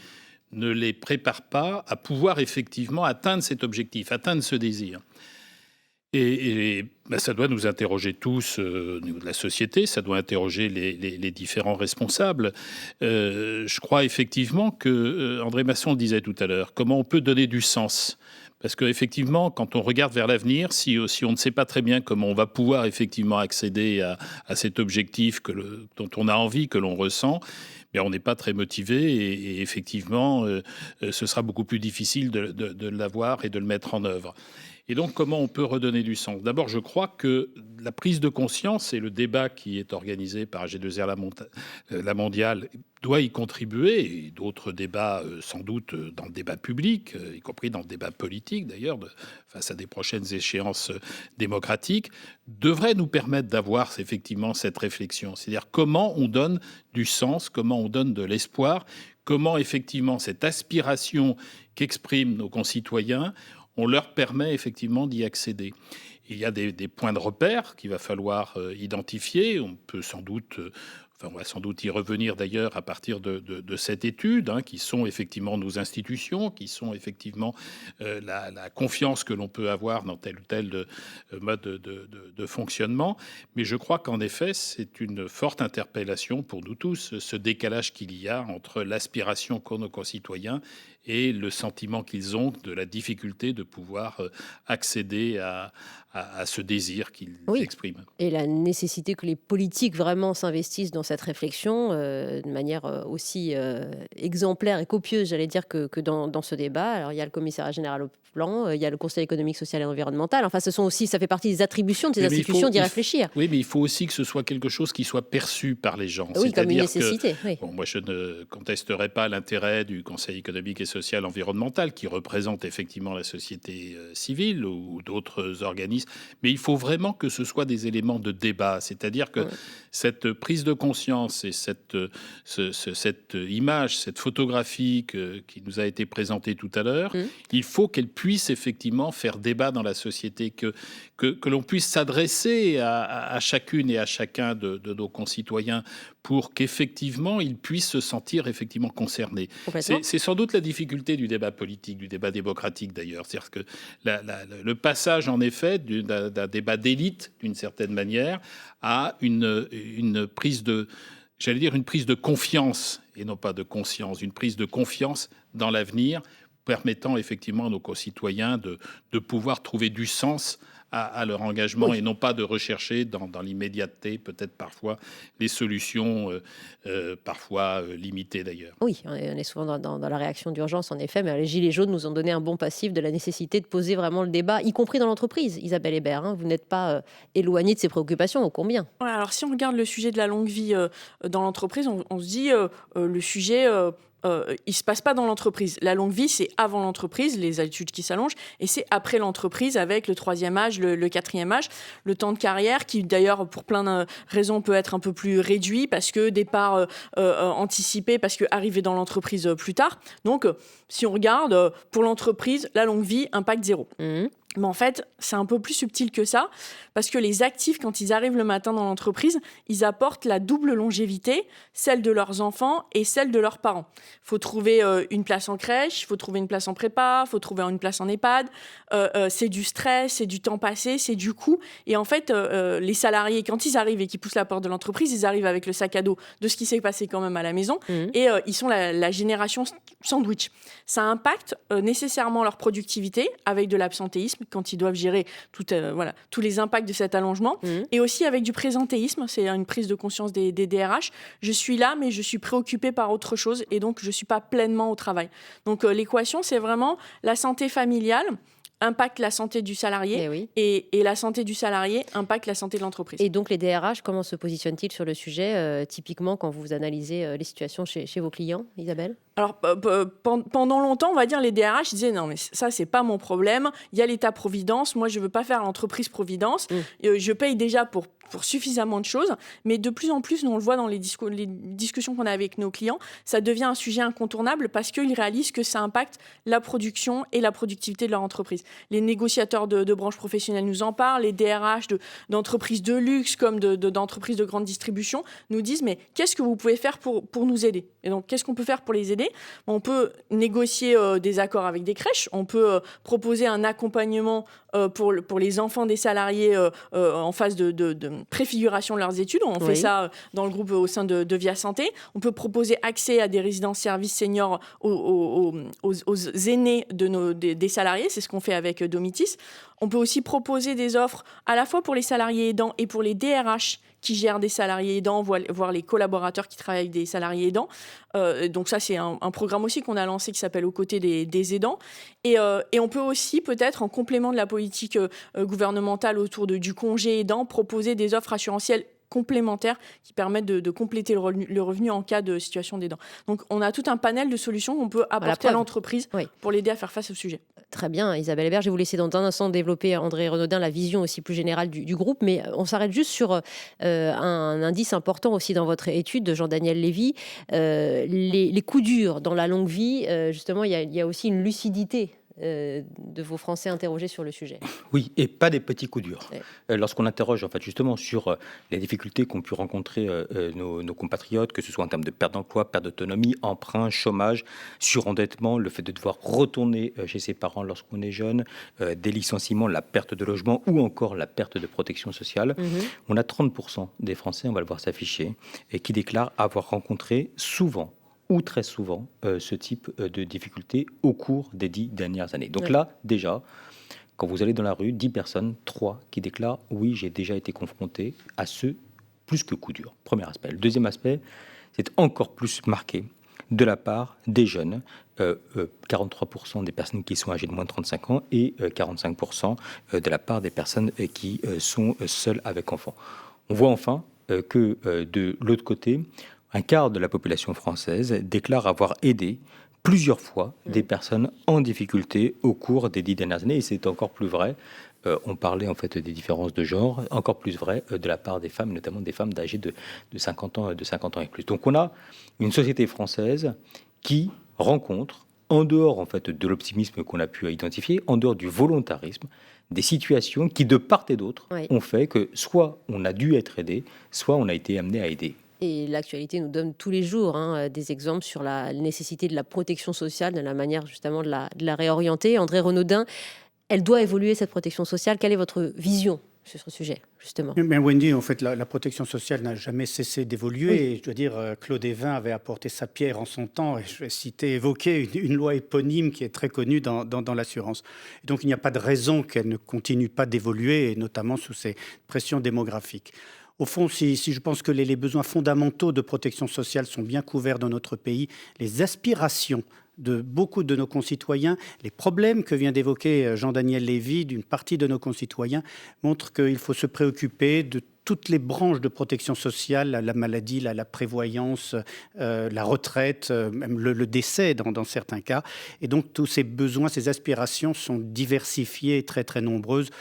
ne les prépare pas à pouvoir effectivement atteindre cet objectif, atteindre ce désir. Et ça doit nous interroger tous au niveau de la société, ça doit interroger les différents responsables. Je crois effectivement que, André Masson le disait tout à l'heure, comment on peut donner du sens ? Parce qu'effectivement, quand on regarde vers l'avenir, si on ne sait pas très bien comment on va pouvoir effectivement accéder à cet objectif dont on a envie, que l'on ressent, on n'est pas très motivé et effectivement, ce sera beaucoup plus difficile de l'avoir et de le mettre en œuvre. Et donc, comment on peut redonner du sens ? D'abord, je crois que la prise de conscience et le débat qui est organisé par AG2R La Mondiale doit y contribuer, et d'autres débats sans doute dans le débat public, y compris dans le débat politique d'ailleurs, face à des prochaines échéances démocratiques, devraient nous permettre d'avoir effectivement cette réflexion. C'est-à-dire comment on donne du sens, comment on donne de l'espoir, comment effectivement cette aspiration qu'expriment nos concitoyens, on leur permet effectivement d'y accéder. Il y a des points de repère qu'il va falloir identifier. On peut sans doute, on va sans doute y revenir d'ailleurs à partir de cette étude, qui sont effectivement nos institutions, qui sont effectivement la confiance que l'on peut avoir dans tel ou tel mode de fonctionnement. Mais je crois qu'en effet, c'est une forte interpellation pour nous tous, ce décalage qu'il y a entre l'aspiration qu'ont nos concitoyens et le sentiment qu'ils ont de la difficulté de pouvoir accéder à ce désir qu'ils expriment. Et la nécessité que les politiques vraiment s'investissent dans cette réflexion de manière aussi exemplaire et copieuse, j'allais dire, que dans ce débat. Alors, il y a le commissariat général au plan, il y a le Conseil économique, social et environnemental. Enfin, ça fait partie des attributions de ces institutions d'y réfléchir. Oui, mais il faut aussi que ce soit quelque chose qui soit perçu par les gens. Oui, comme une nécessité. Moi, je ne contesterai pas l'intérêt du Conseil économique et social environnemental, qui représente effectivement la société civile ou d'autres organismes. Mais il faut vraiment que ce soit des éléments de débat. C'est-à-dire que cette prise de conscience et cette image, cette photographie qui nous a été présentée tout à l'heure, il faut qu'elle puisse effectivement faire débat dans la société, que l'on puisse s'adresser à chacune et à chacun de nos concitoyens pour qu'effectivement ils puissent se sentir effectivement concernés. C'est sans doute la difficulté du débat politique, du débat démocratique d'ailleurs. C'est-à-dire que le passage en effet d'un débat d'élite d'une certaine manière à une prise de, j'allais dire, une prise de confiance et non pas de conscience, une prise de confiance dans l'avenir, permettant effectivement à nos concitoyens de pouvoir trouver du sens à leur engagement et non pas de rechercher dans l'immédiateté, peut-être parfois, les solutions parfois limitées d'ailleurs. Oui, on est souvent dans la réaction d'urgence en effet, mais les Gilets jaunes nous ont donné un bon passif de la nécessité de poser vraiment le débat, y compris dans l'entreprise. Isabelle Hébert, vous n'êtes pas éloignée de ces préoccupations, ô combien. Alors si on regarde le sujet de la longue vie dans l'entreprise, on se dit le sujet... il se passe pas dans l'entreprise. La longue vie, c'est avant l'entreprise, les études qui s'allongent, et c'est après l'entreprise avec le 3e âge, le 4e âge, le temps de carrière qui d'ailleurs pour plein de raisons peut être un peu plus réduit parce que départ anticipé, parce que arriver dans l'entreprise plus tard. Donc si on regarde pour l'entreprise, la longue vie, impact 0. Mais en fait, c'est un peu plus subtil que ça, parce que les actifs, quand ils arrivent le matin dans l'entreprise, ils apportent la double longévité, celle de leurs enfants et celle de leurs parents. Il faut trouver une place en crèche, il faut trouver une place en prépa, il faut trouver une place en EHPAD. C'est du stress, c'est du temps passé, c'est du coût. Et en fait, les salariés, quand ils arrivent et qu'ils poussent la porte de l'entreprise, ils arrivent avec le sac à dos de ce qui s'est passé quand même à la maison. Et ils sont la génération sandwich. Ça impacte nécessairement leur productivité avec de l'absentéisme, quand ils doivent gérer tous les impacts de cet allongement, et aussi avec du présentéisme, c'est une prise de conscience des DRH. Je suis là, mais je suis préoccupée par autre chose, et donc je ne suis pas pleinement au travail. Donc l'équation, c'est vraiment la santé familiale, impacte la santé du salarié et la santé du salarié impacte la santé de l'entreprise. Et donc les DRH, comment se positionnent-ils sur le sujet, typiquement quand vous analysez les situations chez vos clients, Isabelle ? Alors, pendant longtemps, on va dire, les DRH disaient non, mais ça, c'est pas mon problème. Il y a l'État-providence. Moi, je veux pas faire l'entreprise-providence. Je paye déjà pour suffisamment de choses. Mais de plus en plus, nous, on le voit dans les discussions qu'on a avec nos clients, ça devient un sujet incontournable parce qu'ils réalisent que ça impacte la production et la productivité de leur entreprise. Les négociateurs de branches professionnelles nous en parlent. Les DRH d'entreprises de luxe comme d'entreprises de grande distribution nous disent mais qu'est-ce que vous pouvez faire pour nous aider ? Et donc, qu'est-ce qu'on peut faire pour les aider ? On peut négocier des accords avec des crèches, on peut proposer un accompagnement pour les enfants des salariés en phase de préfiguration de leurs études. On fait ça dans le groupe au sein de Via Santé. On peut proposer accès à des résidences-services seniors aux aînés des salariés. C'est ce qu'on fait avec Domitis. On peut aussi proposer des offres à la fois pour les salariés aidants et pour les DRH qui gèrent des salariés aidants, voire les collaborateurs qui travaillent avec des salariés aidants. Donc ça, c'est un programme aussi qu'on a lancé qui s'appelle Aux côtés des aidants. Et on peut aussi, peut-être, en complément de la politique gouvernementale autour du congé aidant, proposer des offres assurantielles complémentaires qui permettent de compléter le revenu en cas de situation d'aidant. Donc, on a tout un panel de solutions qu'on peut apporter à l'entreprise pour l'aider à faire face au sujet. Très bien, Isabelle Hébert. Je vais vous laisser dans un instant développer, André Renaudin, la vision aussi plus générale du groupe. Mais on s'arrête juste sur un indice important aussi dans votre étude de Jean-Daniel Lévy. Les coups durs dans la longue vie, justement, il y a aussi une lucidité de vos Français interrogés sur le sujet. Oui, et pas des petits coups durs. Lorsqu'on interroge en fait justement sur les difficultés qu'ont pu rencontrer nos compatriotes, que ce soit en termes de perte d'emploi, perte d'autonomie, emprunt, chômage, surendettement, le fait de devoir retourner chez ses parents lorsqu'on est jeune, des licenciements, la perte de logement ou encore la perte de protection sociale, on a 30% des Français, on va le voir s'afficher, et qui déclarent avoir rencontré souvent ou très souvent ce type de difficultés au cours des 10 dernières années. Donc là, déjà, quand vous allez dans la rue, 10 personnes, 3 qui déclarent « oui, j'ai déjà été confronté à ce plus que coup dur ». Premier aspect. Le deuxième aspect, c'est encore plus marqué de la part des jeunes, 43% des personnes qui sont âgées de moins de 35 ans et 45% de la part des personnes qui sont seules avec enfants. On voit enfin que de l'autre côté, un quart de la population française déclare avoir aidé plusieurs fois des personnes en difficulté au cours des 10 dernières années. Et c'est encore plus vrai, on parlait en fait des différences de genre, encore plus vrai de la part des femmes, notamment des femmes âgées de 50 ans et plus. Donc on a une société française qui rencontre, en dehors en fait de l'optimisme qu'on a pu identifier, en dehors du volontarisme, des situations qui, de part et d'autre, ont fait que soit on a dû être aidé, soit on a été amené à aider. Et l'actualité nous donne tous les jours des exemples sur la nécessité de la protection sociale, de la manière justement de la réorienter. André Renaudin, elle doit évoluer cette protection sociale. Quelle est votre vision sur ce sujet, justement? Mais Wendy, en fait, la protection sociale n'a jamais cessé d'évoluer. Et je dois dire, Claude Évin avait apporté sa pierre en son temps. Et je vais évoquer une loi éponyme qui est très connue dans l'assurance. Et donc, il n'y a pas de raison qu'elle ne continue pas d'évoluer, et notamment sous ces pressions démographiques. Au fond, si je pense que les besoins fondamentaux de protection sociale sont bien couverts dans notre pays, les aspirations de beaucoup de nos concitoyens, les problèmes que vient d'évoquer Jean-Daniel Lévy d'une partie de nos concitoyens montrent qu'il faut se préoccuper de toutes les branches de protection sociale, la maladie, la prévoyance, la retraite, même le décès dans certains cas. Et donc tous ces besoins, ces aspirations sont diversifiées et très très nombreuses.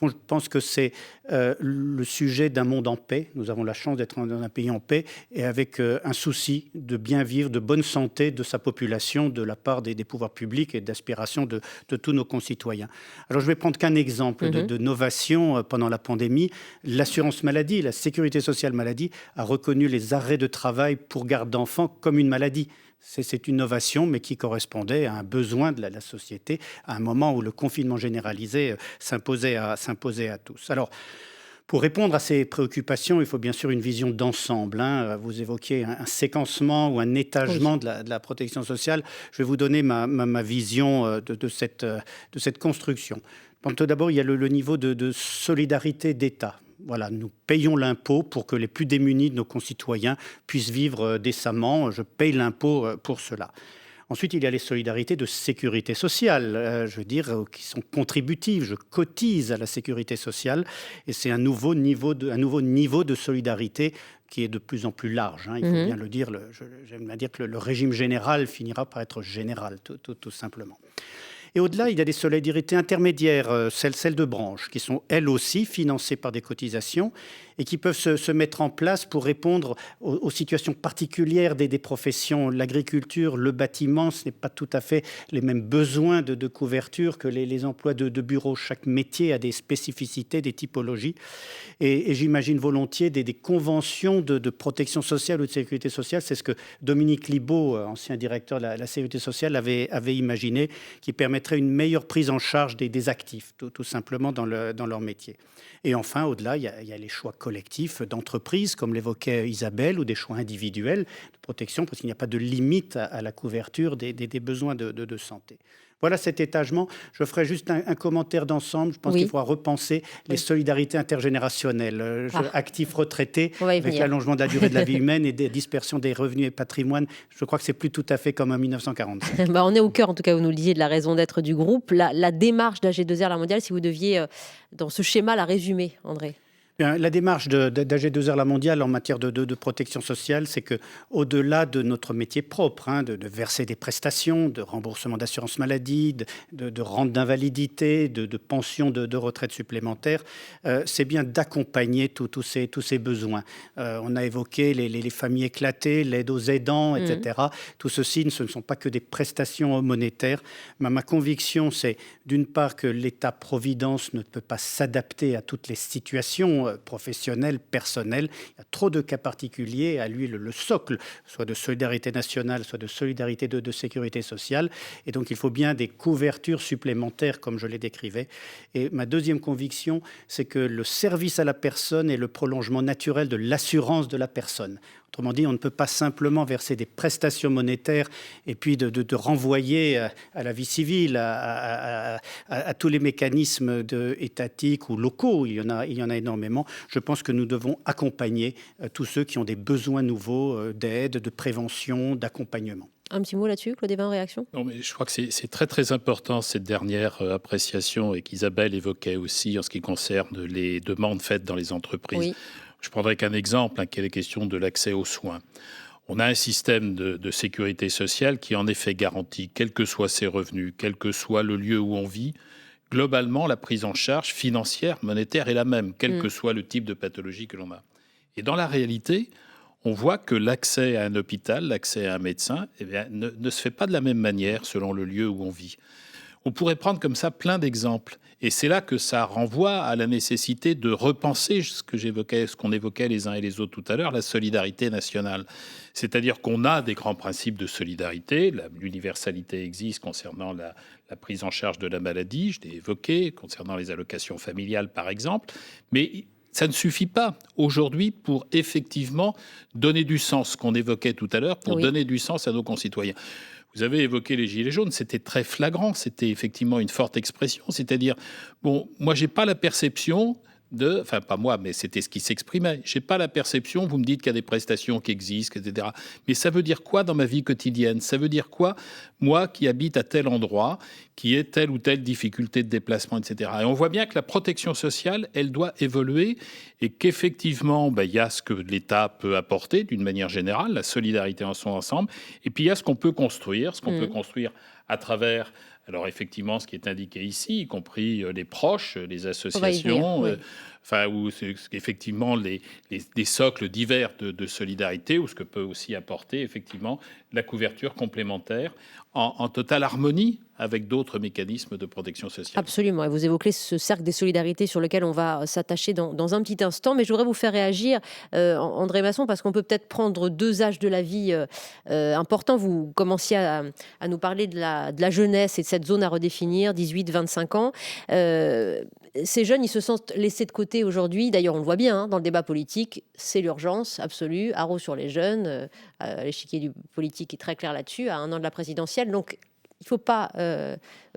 Je pense que c'est le sujet d'un monde en paix. Nous avons la chance d'être dans un pays en paix et avec un souci de bien vivre, de bonne santé de sa population, de la part des pouvoirs publics et d'aspiration de tous nos concitoyens. Alors, je vais prendre qu'un exemple de novation pendant la pandémie. L'assurance maladie, la sécurité sociale maladie, a reconnu les arrêts de travail pour garde d'enfants comme une maladie. C'est une innovation, mais qui correspondait à un besoin de la société, à un moment où le confinement généralisé s'imposait à tous. Alors, pour répondre à ces préoccupations, il faut bien sûr une vision d'ensemble. Vous évoquiez un séquencement ou un étagement de la protection sociale. Je vais vous donner ma vision de cette construction. Tout d'abord, il y a le niveau de solidarité d'État. Voilà, nous payons l'impôt pour que les plus démunis de nos concitoyens puissent vivre décemment. Je paye l'impôt pour cela. Ensuite, il y a les solidarités de sécurité sociale, qui sont contributives. Je cotise à la sécurité sociale et c'est un nouveau niveau de solidarité qui est de plus en plus large. Il faut bien le dire. J'aime bien dire que le régime général finira par être général, tout simplement. Et au-delà, il y a des solidarités intermédiaires, celles de branche, qui sont elles aussi financées par des cotisations et qui peuvent se mettre en place pour répondre aux situations particulières des professions. L'agriculture, le bâtiment, ce n'est pas tout à fait les mêmes besoins de couverture que les emplois de bureau. Chaque métier a des spécificités, des typologies. Et j'imagine volontiers des conventions de protection sociale ou de sécurité sociale. C'est ce que Dominique Libaud, ancien directeur de la sécurité sociale, avait imaginé, qui permettrait une meilleure prise en charge des actifs, tout simplement dans leur métier. Et enfin, au-delà, il y a les choix collectifs d'entreprise, comme l'évoquait Isabelle, ou des choix individuels de protection, parce qu'il n'y a pas de limite à la couverture des besoins de santé. Voilà cet étagement. Je ferai juste un commentaire d'ensemble. Je pense qu'il faudra repenser les solidarités intergénérationnelles. Actifs, retraités, avec l'allongement de la durée de la vie humaine et des dispersions des revenus et patrimoine. Je crois que c'est plus tout à fait comme en 1945. On est au cœur, en tout cas, vous nous le disiez, de la raison d'être du groupe. La démarche d'AG2R La Mondiale, si vous deviez, dans ce schéma, la résumer, André. Bien, la démarche d'AG2R La Mondiale en matière de protection sociale, c'est qu'au-delà de notre métier propre, de verser des prestations, de remboursement d'assurance maladie, de rente d'invalidité, de pension de retraite supplémentaire, c'est bien d'accompagner tous ces besoins. On a évoqué les familles éclatées, l'aide aux aidants, etc. Tout ceci, ce ne sont pas que des prestations monétaires. Ma conviction, c'est d'une part que l'État-providence ne peut pas s'adapter à toutes les situations professionnel, personnel. Il y a trop de cas particuliers. À lui, le socle, soit de solidarité nationale, soit de solidarité de sécurité sociale. Et donc, il faut bien des couvertures supplémentaires, comme je les décrivais. Et ma deuxième conviction, c'est que le service à la personne est le prolongement naturel de l'assurance de la personne. Autrement dit, on ne peut pas simplement verser des prestations monétaires et puis de renvoyer à la vie civile, à tous les mécanismes étatiques ou locaux. Il y en a énormément. Je pense que nous devons accompagner tous ceux qui ont des besoins nouveaux d'aide, de prévention, d'accompagnement. Un petit mot là-dessus, Claude Évin, réaction ? Non, mais je crois que c'est très très important cette dernière appréciation et qu'Isabelle évoquait aussi en ce qui concerne les demandes faites dans les entreprises. Oui. Je prendrai qu'un exemple, qui est la question de l'accès aux soins. On a un système de sécurité sociale qui en effet garantit, quels que soient ses revenus, quel que soit le lieu où on vit, globalement la prise en charge financière, monétaire est la même, quel que soit le type de pathologie que l'on a. Et dans la réalité, on voit que l'accès à un hôpital, l'accès à un médecin, ne se fait pas de la même manière selon le lieu où on vit. On pourrait prendre comme ça plein d'exemples. Et c'est là que ça renvoie à la nécessité de repenser ce qu'on évoquait les uns et les autres tout à l'heure, la solidarité nationale. C'est-à-dire qu'on a des grands principes de solidarité. L'universalité existe concernant la prise en charge de la maladie, je l'ai évoqué, concernant les allocations familiales par exemple. Mais ça ne suffit pas aujourd'hui pour effectivement donner du sens, qu'on évoquait tout à l'heure, pour donner du sens à nos concitoyens. Vous avez évoqué les gilets jaunes, c'était très flagrant, c'était effectivement une forte expression, c'est-à-dire, moi j'ai pas la perception enfin pas moi, mais c'était ce qui s'exprimait, j'ai pas la perception, vous me dites qu'il y a des prestations qui existent, etc. Mais ça veut dire quoi dans ma vie quotidienne ? Ça veut dire quoi, moi qui habite à tel endroit, qui ait telle ou telle difficulté de déplacement, etc. Et on voit bien que la protection sociale, elle doit évoluer et qu'effectivement, il y a ce que l'État peut apporter d'une manière générale, la solidarité en son ensemble, et puis il y a ce qu'on peut construire, peut construire à travers... Alors effectivement, ce qui est indiqué ici, y compris les proches, les associations, où effectivement les socles divers de solidarité, ou ce que peut aussi apporter effectivement la couverture complémentaire en totale harmonie avec d'autres mécanismes de protection sociale. Absolument. Et vous évoquez ce cercle des solidarités sur lequel on va s'attacher dans un petit instant. Mais je voudrais vous faire réagir, André Masson, parce qu'on peut peut-être prendre deux âges de la vie importants. Vous commenciez à nous parler de la jeunesse et de cette zone à redéfinir, 18-25 ans. Ces jeunes, ils se sentent laissés de côté aujourd'hui. D'ailleurs, on le voit bien dans le débat politique. C'est l'urgence absolue. Haro sur les jeunes. L'échiquier du politique est très clair là-dessus, à 1 an de la présidentielle. Donc, il ne faut pas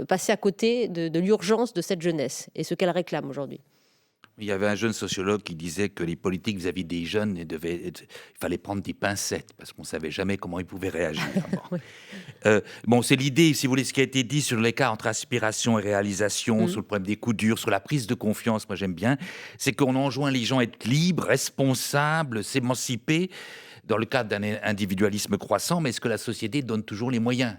passer à côté de l'urgence de cette jeunesse et ce qu'elle réclame aujourd'hui. Il y avait un jeune sociologue qui disait que les politiques vis-à-vis des jeunes, il fallait prendre des pincettes parce qu'on ne savait jamais comment ils pouvaient réagir. Bon, c'est l'idée, si vous voulez, ce qui a été dit sur l'écart entre aspiration et réalisation, sur le problème des coups durs, sur la prise de confiance, moi j'aime bien, c'est qu'on enjoint les gens à être libres, responsables, s'émanciper dans le cadre d'un individualisme croissant, mais est-ce que la société donne toujours les moyens ?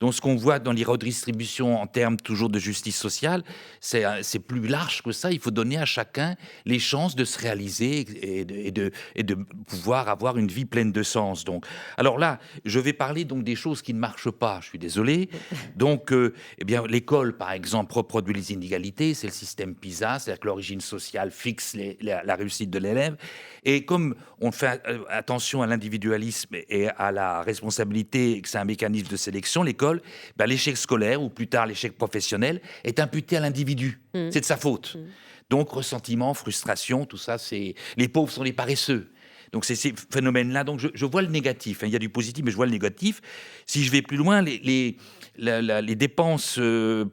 Donc, ce qu'on voit dans les redistributions en termes toujours de justice sociale, c'est plus large que ça. Il faut donner à chacun les chances de se réaliser et de pouvoir avoir une vie pleine de sens. Donc, alors là, je vais parler donc des choses qui ne marchent pas. Je suis désolé. Donc, eh bien, l'école, par exemple, reproduit les inégalités. C'est le système PISA, c'est-à-dire que l'origine sociale fixe la réussite de l'élève. Et comme on fait attention à l'individualisme et à la responsabilité, et que c'est un mécanisme de sélection, l'école, l'échec scolaire ou plus tard l'échec professionnel est imputé à l'individu. C'est de sa faute. Donc ressentiment, frustration, tout ça, les pauvres sont les paresseux. Donc c'est ces phénomènes-là. Donc je vois le négatif. Il y a du positif, mais je vois le négatif. Si je vais plus loin, les dépenses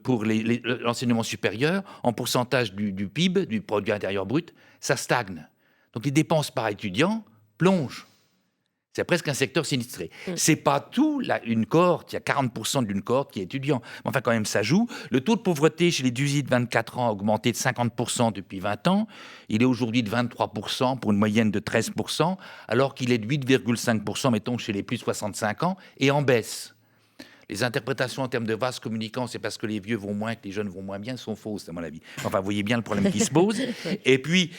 pour l'enseignement supérieur en pourcentage du PIB, du produit intérieur brut, ça stagne. Donc les dépenses par étudiant plongent. C'est presque un secteur sinistré. C'est pas tout une cohorte. Il y a 40% d'une cohorte qui est étudiant. Mais enfin, quand même, ça joue. Le taux de pauvreté chez les 18-24 ans a augmenté de 50% depuis 20 ans. Il est aujourd'hui de 23% pour une moyenne de 13%, alors qu'il est de 8,5%, mettons, chez les plus de 65 ans, et en baisse. Les interprétations en termes de vases communicants, c'est parce que les vieux vont moins, que les jeunes vont moins bien, sont fausses, à mon avis. Enfin, vous voyez bien le problème qui se pose. Et puis,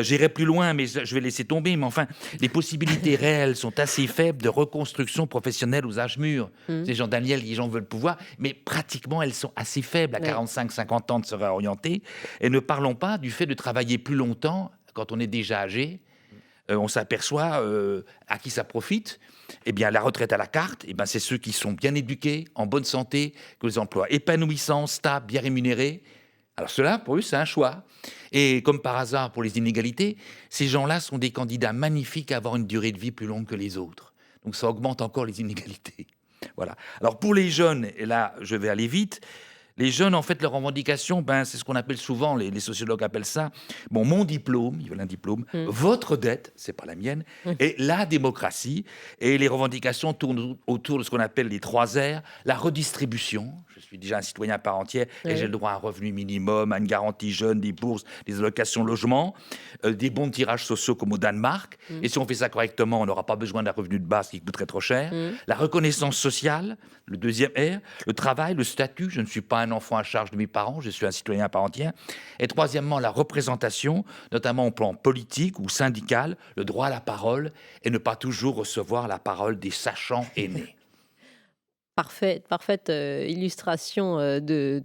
j'irai plus loin, mais je vais laisser tomber. Mais enfin, les possibilités réelles sont assez faibles de reconstruction professionnelle aux âges mûrs. C'est Jean Daniel, les gens veulent pouvoir, mais pratiquement, elles sont assez faibles. À 45-50 ans de se réorienter. Et ne parlons pas du fait de travailler plus longtemps quand on est déjà âgé. On s'aperçoit à qui ça profite. Eh bien, la retraite à la carte, eh bien, c'est ceux qui sont bien éduqués, en bonne santé, que les emplois épanouissants, stables, bien rémunérés. Alors cela, pour eux, c'est un choix. Et comme par hasard, pour les inégalités, ces gens-là sont des candidats magnifiques à avoir une durée de vie plus longue que les autres. Donc ça augmente encore les inégalités. Voilà. Alors pour les jeunes, et là, je vais aller vite, les jeunes, en fait, leur revendication, c'est ce qu'on appelle souvent, les sociologues appellent ça, mon diplôme, ils veulent un diplôme, votre dette, c'est pas la mienne, et la démocratie. Et les revendications tournent autour de ce qu'on appelle les 3 R, la redistribution. Je suis déjà un citoyen à part entière et j'ai le droit à un revenu minimum, à une garantie jeune, des bourses, des allocations logement, des bons de tirage sociaux comme au Danemark. Et si on fait ça correctement, on n'aura pas besoin d'un revenu de base qui coûterait trop cher. La reconnaissance sociale, le 2e R, le travail, le statut, je ne suis pas un enfant à charge de mes parents, je suis un citoyen à part entière. Et 3e, la représentation, notamment au plan politique ou syndical, le droit à la parole et ne pas toujours recevoir la parole des sachants aînés. Parfaite illustration de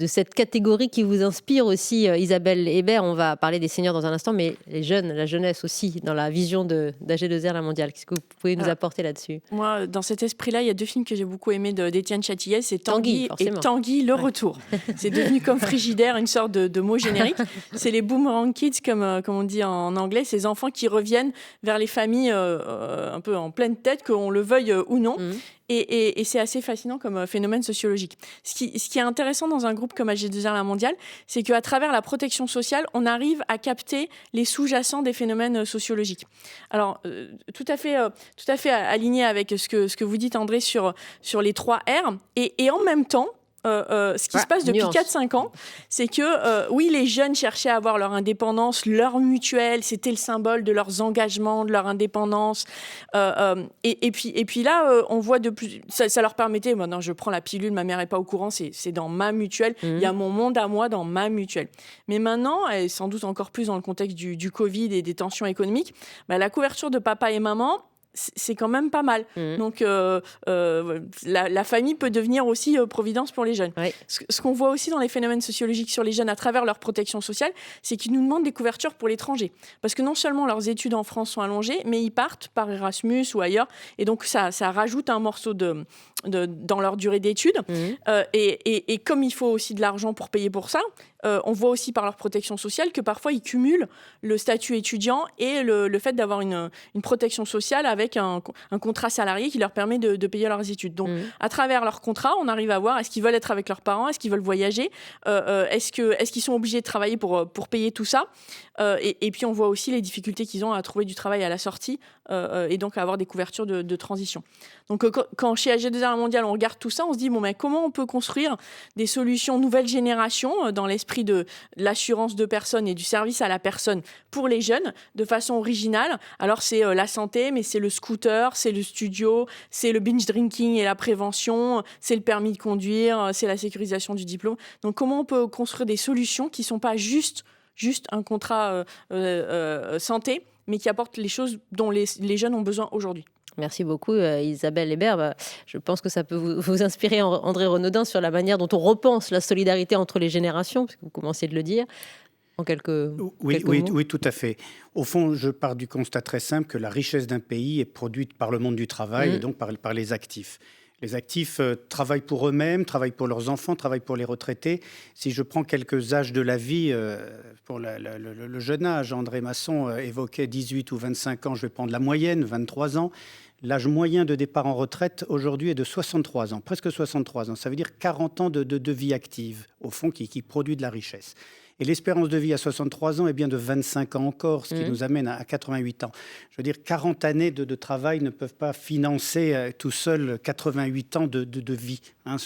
cette catégorie qui vous inspire aussi, Isabelle Hébert. On va parler des seniors dans un instant, mais les jeunes, la jeunesse aussi, dans la vision d'AG2R, la mondiale. Qu'est-ce que vous pouvez nous apporter là-dessus ? Moi, dans cet esprit-là, il y a 2 films que j'ai beaucoup aimés d'Étienne Châtillier, c'est Tanguy et Tanguy, le retour. C'est devenu comme Frigidaire, une sorte de mot générique. C'est les boomerang kids, comme on dit en anglais, ces enfants qui reviennent vers les familles un peu en pleine tête, qu'on le veuille ou non. Et c'est assez fascinant comme phénomène sociologique. Ce qui est intéressant dans un groupe comme AG2R La Mondiale, c'est qu'à travers la protection sociale, on arrive à capter les sous-jacents des phénomènes sociologiques. Alors, tout à fait aligné avec ce que vous dites, André, sur les 3 R. Et en même temps, ce qui se passe depuis 4-5 ans, c'est que, oui, les jeunes cherchaient à avoir leur indépendance, leur mutuelle, c'était le symbole de leurs engagements, de leur indépendance. Et puis là, on voit de plus... Ça leur permettait, maintenant je prends la pilule, ma mère n'est pas au courant, c'est dans ma mutuelle, il y a mon monde à moi dans ma mutuelle. Mais maintenant, et sans doute encore plus dans le contexte du Covid et des tensions économiques, la couverture de papa et maman, c'est quand même pas mal. Donc, la famille peut devenir aussi providence pour les jeunes. Oui. Ce qu'on voit aussi dans les phénomènes sociologiques sur les jeunes à travers leur protection sociale, c'est qu'ils nous demandent des couvertures pour l'étranger. Parce que non seulement leurs études en France sont allongées, mais ils partent par Erasmus ou ailleurs. Et donc, ça rajoute un morceau dans leur durée d'études. Et comme il faut aussi de l'argent pour payer pour ça, on voit aussi par leur protection sociale que parfois ils cumulent le statut étudiant et le fait d'avoir une protection sociale avec avec un contrat salarié qui leur permet de payer leurs études. Donc, à travers leur contrat, on arrive à voir est-ce qu'ils veulent être avec leurs parents, est-ce qu'ils veulent voyager, est-ce qu'ils sont obligés de travailler pour payer tout ça, et puis on voit aussi les difficultés qu'ils ont à trouver du travail à la sortie, et donc à avoir des couvertures de transition. Donc quand chez AG2R Mondial on regarde tout ça, on se dit mais comment on peut construire des solutions nouvelle génération dans l'esprit de l'assurance de personnes et du service à la personne pour les jeunes de façon originale. Alors c'est la santé, mais c'est le scooter, c'est le studio, c'est le binge drinking et la prévention, c'est le permis de conduire, c'est la sécurisation du diplôme. Donc comment on peut construire des solutions qui ne sont pas juste un contrat santé, mais qui apportent les choses dont les jeunes ont besoin aujourd'hui. Merci beaucoup Isabelle Hébert. Je pense que ça peut vous inspirer, André Renaudin, sur la manière dont on repense la solidarité entre les générations, parce que vous commencez de le dire. En quelques mots. Oui, tout à fait. Au fond, je pars du constat très simple que la richesse d'un pays est produite par le monde du travail et donc par les actifs. Les actifs travaillent pour eux-mêmes, travaillent pour leurs enfants, travaillent pour les retraités. Si je prends quelques âges de la vie, pour le jeune âge, André Masson évoquait 18 ou 25 ans, je vais prendre la moyenne, 23 ans. L'âge moyen de départ en retraite aujourd'hui est de 63 ans, presque 63 ans. Ça veut dire 40 ans de vie active, au fond, qui produit de la richesse. Et l'espérance de vie à 63 ans est bien de 25 ans encore, ce qui nous amène à 88 ans. Je veux dire, 40 années de travail ne peuvent pas financer tout seul 88 ans de vie,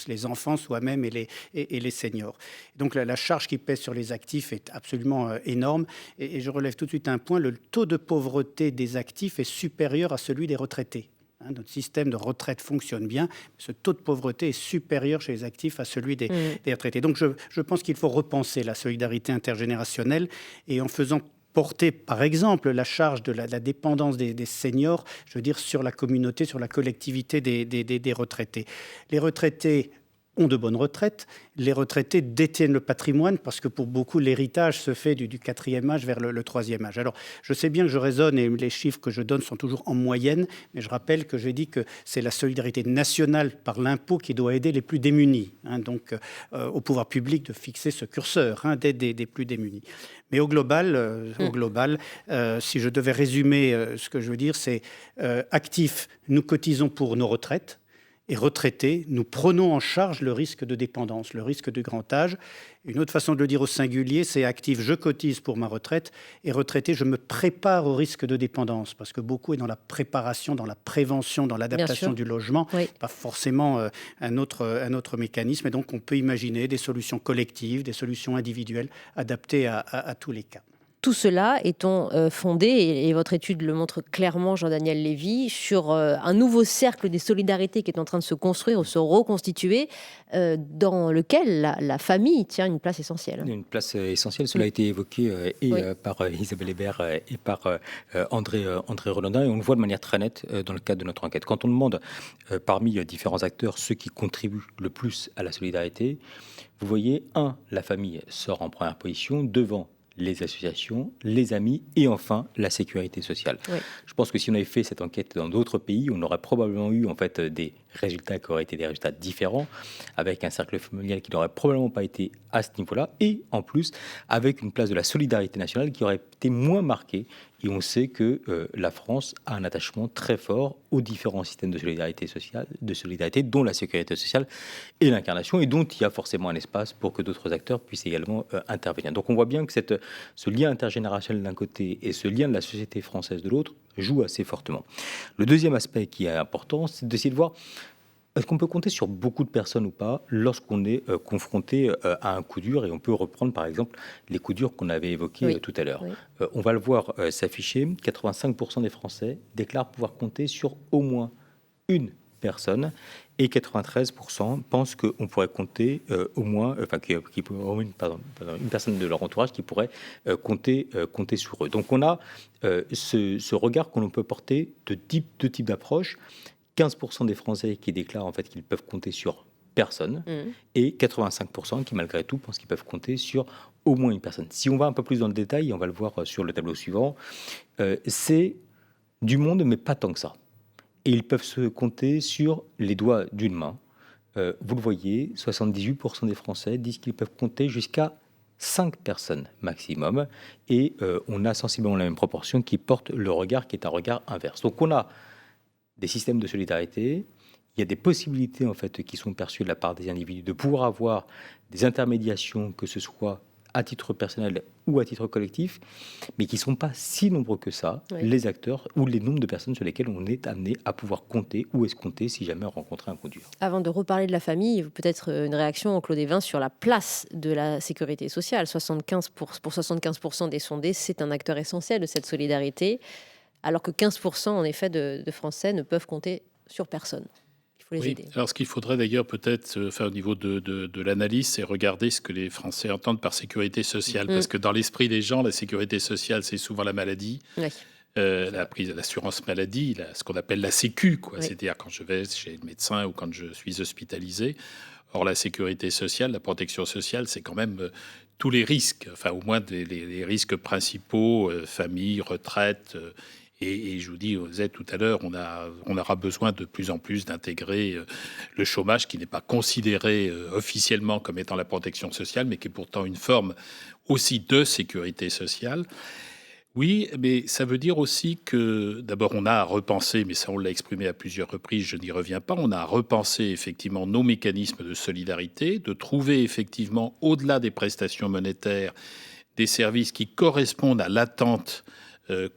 les enfants soi-même et les seniors. Donc la charge qui pèse sur les actifs est absolument énorme. Et je relève tout de suite un point, le taux de pauvreté des actifs est supérieur à celui des retraités. Notre système de retraite fonctionne bien. Ce taux de pauvreté est supérieur chez les actifs à celui des retraités. Donc je pense qu'il faut repenser la solidarité intergénérationnelle et en faisant porter, par exemple, la charge de la dépendance des seniors, je veux dire, sur la communauté, sur la collectivité des retraités. Les retraités ont de bonnes retraites. Les retraités détiennent le patrimoine parce que pour beaucoup, l'héritage se fait du 4e âge vers le 3e âge. Alors, je sais bien que je raisonne et les chiffres que je donne sont toujours en moyenne, mais je rappelle que j'ai dit que c'est la solidarité nationale par l'impôt qui doit aider les plus démunis. Donc, au pouvoir public de fixer ce curseur, d'aider des plus démunis. Mais au global, si je devais résumer ce que je veux dire, c'est actifs, nous cotisons pour nos retraites. Et retraités, nous prenons en charge le risque de dépendance, le risque de grand âge. Une autre façon de le dire au singulier, c'est actif, je cotise pour ma retraite, et retraité, je me prépare au risque de dépendance, parce que beaucoup est dans la préparation, dans la prévention, dans l'adaptation du logement, pas forcément un autre mécanisme. Et donc, on peut imaginer des solutions collectives, des solutions individuelles, adaptées à tous les cas. Tout cela étant fondé, et votre étude le montre clairement, Jean-Daniel Lévy, sur un nouveau cercle des solidarités qui est en train de se construire ou se reconstituer, dans lequel la famille tient une place essentielle. Une place essentielle, cela a été évoqué par Isabelle Hébert et par André Renaudin, et on le voit de manière très nette dans le cadre de notre enquête. Quand on demande parmi différents acteurs ceux qui contribuent le plus à la solidarité, vous voyez, la famille sort en première position devant les associations, les amis et enfin la sécurité sociale. Je pense que si on avait fait cette enquête dans d'autres pays, on aurait probablement eu en fait des résultats qui auraient été des résultats différents, avec un cercle familial qui n'aurait probablement pas été à ce niveau-là, et en plus avec une place de la solidarité nationale qui aurait été moins marquée. Et on sait que la France a un attachement très fort aux différents systèmes de solidarité sociale, dont la sécurité sociale est l'incarnation, et dont il y a forcément un espace pour que d'autres acteurs puissent également intervenir. Donc on voit bien que ce lien intergénérationnel d'un côté et ce lien de la société française de l'autre jouent assez fortement. Le deuxième aspect qui est important, c'est d'essayer de voir est-ce qu'on peut compter sur beaucoup de personnes ou pas lorsqu'on est confronté à un coup dur, et on peut reprendre par exemple les coups durs qu'on avait évoqués tout à l'heure. On va le voir s'afficher, 85% des Français déclarent pouvoir compter sur au moins une personne, et 93% pensent qu'on pourrait compter au moins, une personne de leur entourage qui pourrait compter sur eux. Donc on a ce regard qu'on peut porter de deux types d'approches. 15% des Français qui déclarent en fait qu'ils peuvent compter sur personne, et 85% qui malgré tout pensent qu'ils peuvent compter sur au moins une personne. Si on va un peu plus dans le détail, on va le voir sur le tableau suivant, c'est du monde mais pas tant que ça. Et ils peuvent se compter sur les doigts d'une main. Vous le voyez, 78% des Français disent qu'ils peuvent compter jusqu'à 5 personnes maximum, et on a sensiblement la même proportion qui porte le regard qui est un regard inverse. Donc on a des systèmes de solidarité, il y a des possibilités en fait qui sont perçues de la part des individus de pouvoir avoir des intermédiations, que ce soit à titre personnel ou à titre collectif, mais qui ne sont pas si nombreux que ça, les acteurs ou les nombres de personnes sur lesquelles on est amené à pouvoir compter ou escompter si jamais on rencontre un coup dur. Avant de reparler de la famille, peut-être une réaction, Claude Évin, sur la place de la sécurité sociale. 75% des sondés, c'est un acteur essentiel de cette solidarité, alors que 15% en effet de Français ne peuvent compter sur personne. Oui. Alors, ce qu'il faudrait d'ailleurs peut-être faire au niveau de l'analyse, c'est regarder ce que les Français entendent par sécurité sociale. Parce que dans l'esprit des gens, la sécurité sociale, c'est souvent la maladie, l'assurance maladie, ce qu'on appelle la sécu, quoi. C'est-à-dire quand je vais chez le médecin ou quand je suis hospitalisé. Or, la sécurité sociale, la protection sociale, c'est quand même tous les risques, enfin au moins les risques principaux, famille, retraite. Et je vous dis, vous êtes tout à l'heure, on aura besoin de plus en plus d'intégrer le chômage, qui n'est pas considéré officiellement comme étant la protection sociale, mais qui est pourtant une forme aussi de sécurité sociale. Oui, mais ça veut dire aussi que, d'abord, on a à repenser, mais ça on l'a exprimé à plusieurs reprises, je n'y reviens pas, on a à repenser effectivement nos mécanismes de solidarité, de trouver effectivement, au-delà des prestations monétaires, des services qui correspondent à l'attente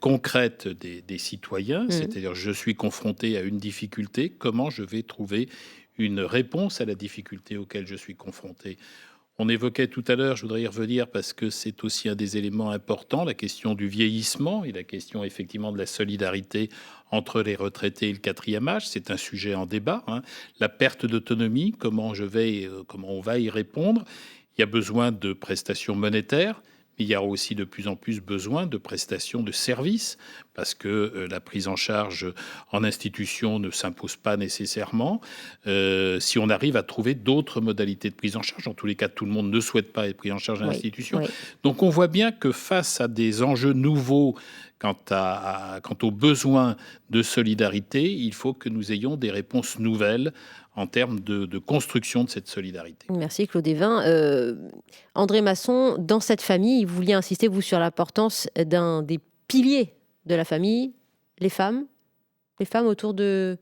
concrète des citoyens, c'est-à-dire je suis confronté à une difficulté, comment je vais trouver une réponse à la difficulté auquel je suis confronté. On évoquait tout à l'heure, je voudrais y revenir parce que c'est aussi un des éléments importants, la question du vieillissement et la question effectivement de la solidarité entre les retraités et le quatrième âge. C'est un sujet en débat. La perte d'autonomie, comment on va y répondre. Il y a besoin de prestations monétaires. Il y a aussi de plus en plus besoin de prestations de services parce que la prise en charge en institution ne s'impose pas nécessairement. Si on arrive à trouver d'autres modalités de prise en charge, en tous les cas, tout le monde ne souhaite pas être pris en charge en institution. Donc on voit bien que face à des enjeux nouveaux quant aux besoins de solidarité, il faut que nous ayons des réponses nouvelles en termes de construction de cette solidarité. Merci Claude Évin. André Masson, dans cette famille, vous vouliez insister, vous, sur l'importance d'un des piliers de la famille, les femmes. Les femmes autour de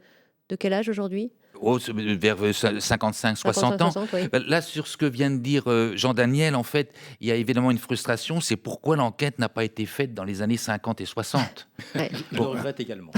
quel âge aujourd'hui ? Vers 55-60 ans. Oui. Là, sur ce que vient de dire Jean-Daniel, en fait, il y a évidemment une frustration. C'est pourquoi l'enquête n'a pas été faite dans les années 50 et 60. Je le regrette également.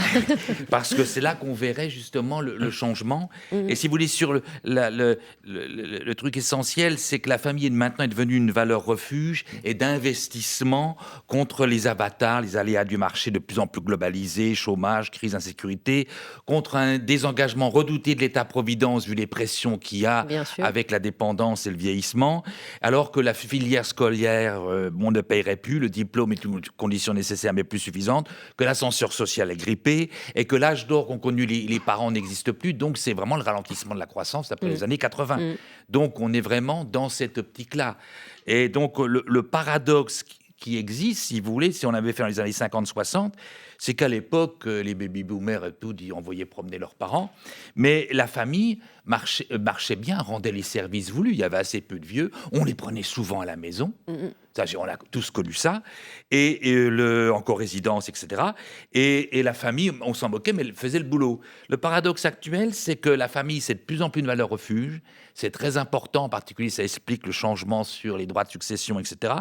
Parce que c'est là qu'on verrait justement le changement. Et si vous voulez, sur le truc essentiel, c'est que la famille maintenant est devenue une valeur refuge et d'investissement contre les avatars, les aléas du marché de plus en plus globalisés, chômage, crise, insécurité, contre un désengagement redouté de l'État-providence vu les pressions qu'il y a avec la dépendance et le vieillissement, alors que la filière scolaire, on ne paierait plus, le diplôme est une condition nécessaire mais plus suffisante, que l'ascenseur social est grippé et que l'âge d'or qu'ont connu les parents n'existe plus. Donc, c'est vraiment le ralentissement de la croissance après les années 80. Donc, on est vraiment dans cette optique-là. Et donc, le paradoxe qui existe, si vous voulez, si on avait fait dans les années 50-60, c'est qu'à l'époque, les baby-boomers et tout, envoyaient promener leurs parents, mais la famille marchait bien, rendait les services voulus. Il y avait assez peu de vieux, on les prenait souvent à la maison. Ça, on a tous connu ça, en co-résidence, etc. Et la famille, on s'en moquait, mais elle faisait le boulot. Le paradoxe actuel, c'est que la famille, c'est de plus en plus une valeur refuge. C'est très important, en particulier, ça explique le changement sur les droits de succession, etc.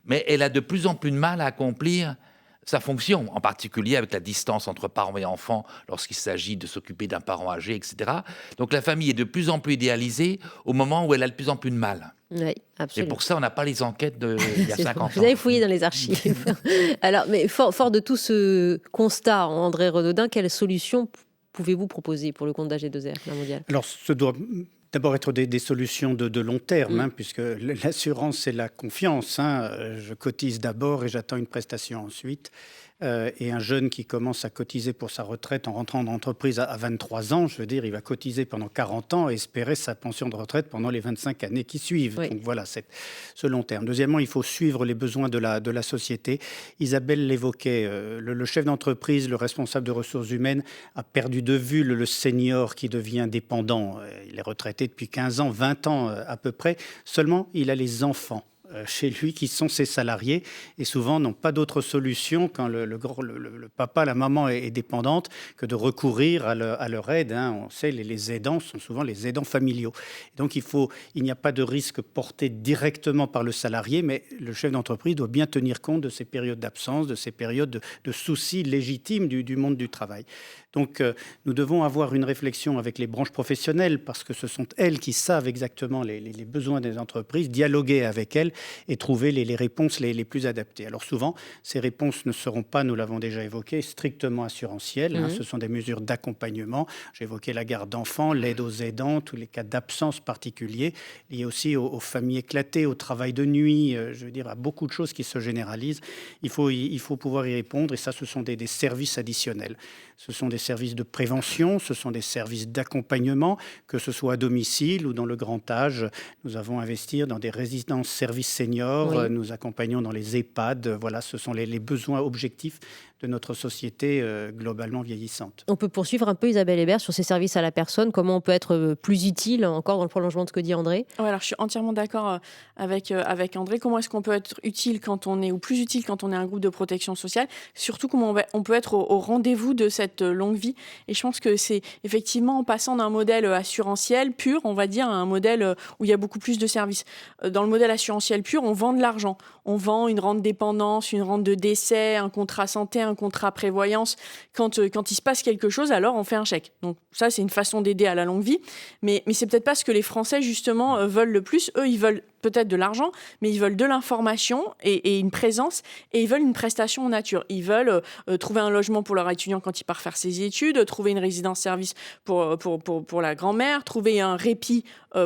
Mais elle a de plus en plus de mal à accomplir sa fonction, en particulier avec la distance entre parents et enfants lorsqu'il s'agit de s'occuper d'un parent âgé, etc. Donc la famille est de plus en plus idéalisée au moment où elle a de plus en plus de mal. Oui, absolument. Et pour ça, on n'a pas les enquêtes d'il y a 50 ans. Vous avez fouillé dans les archives. Alors, mais fort de tout ce constat, André Renaudin, quelle solution pouvez-vous proposer pour le compte d'AG2R, la mondiale ? Alors, ce doit d'abord être des solutions de long terme, puisque l'assurance, c'est la confiance. Je cotise d'abord et j'attends une prestation ensuite. Et un jeune qui commence à cotiser pour sa retraite en rentrant dans l'entreprise à 23 ans, je veux dire, il va cotiser pendant 40 ans et espérer sa pension de retraite pendant les 25 années qui suivent. Oui. Donc voilà, c'est ce long terme. Deuxièmement, il faut suivre les besoins de la société. Isabelle l'évoquait, le chef d'entreprise, le responsable de ressources humaines a perdu de vue le senior qui devient dépendant. Il est retraité depuis 15 ans, 20 ans à peu près. Seulement, il a les enfants chez lui, qui sont ses salariés, et souvent n'ont pas d'autre solution quand le papa, la maman est dépendante, que de recourir à leur aide. On sait, les aidants sont souvent les aidants familiaux. Donc il n'y a pas de risque porté directement par le salarié, mais le chef d'entreprise doit bien tenir compte de ces périodes d'absence, de ces périodes de soucis légitimes du monde du travail. Donc, nous devons avoir une réflexion avec les branches professionnelles parce que ce sont elles qui savent exactement les besoins des entreprises, dialoguer avec elles et trouver les réponses les plus adaptées. Alors souvent, ces réponses ne seront pas, nous l'avons déjà évoqué, strictement assurantielles. Ce sont des mesures d'accompagnement. J'ai évoqué la garde d'enfants, l'aide aux aidants, tous les cas d'absence particuliers, liés aussi aux familles éclatées, au travail de nuit, à beaucoup de choses qui se généralisent. Il faut pouvoir y répondre et ça, ce sont des services additionnels. Ce sont des services de prévention, ce sont des services d'accompagnement, que ce soit à domicile ou dans le grand âge. Nous avons investi dans des résidences services seniors, nous accompagnons dans les EHPAD. Voilà, ce sont les besoins objectifs de notre société globalement vieillissante. On peut poursuivre un peu, Isabelle Hébert, sur ces services à la personne. Comment on peut être plus utile, encore dans le prolongement de ce que dit André ? Alors, je suis entièrement d'accord avec André. Comment est-ce qu'on peut être utile ou plus utile quand on est un groupe de protection sociale ? Surtout, comment on peut être au rendez-vous de cette longue vie. Et je pense que c'est effectivement en passant d'un modèle assurantiel pur, on va dire, à un modèle où il y a beaucoup plus de services. Dans le modèle assurantiel pur, on vend de l'argent. On vend une rente dépendance, une rente de décès, un contrat santé, un contrat prévoyance. Quand il se passe quelque chose, alors on fait un chèque. Donc ça, c'est une façon d'aider à la longue vie. Mais c'est peut-être pas ce que les Français, justement, veulent le plus. Eux, ils veulent peut-être de l'argent, mais ils veulent de l'information et une présence, et ils veulent une prestation en nature. Ils veulent trouver un logement pour leur étudiant quand il part faire ses études, trouver une résidence-service pour la grand-mère, trouver un répit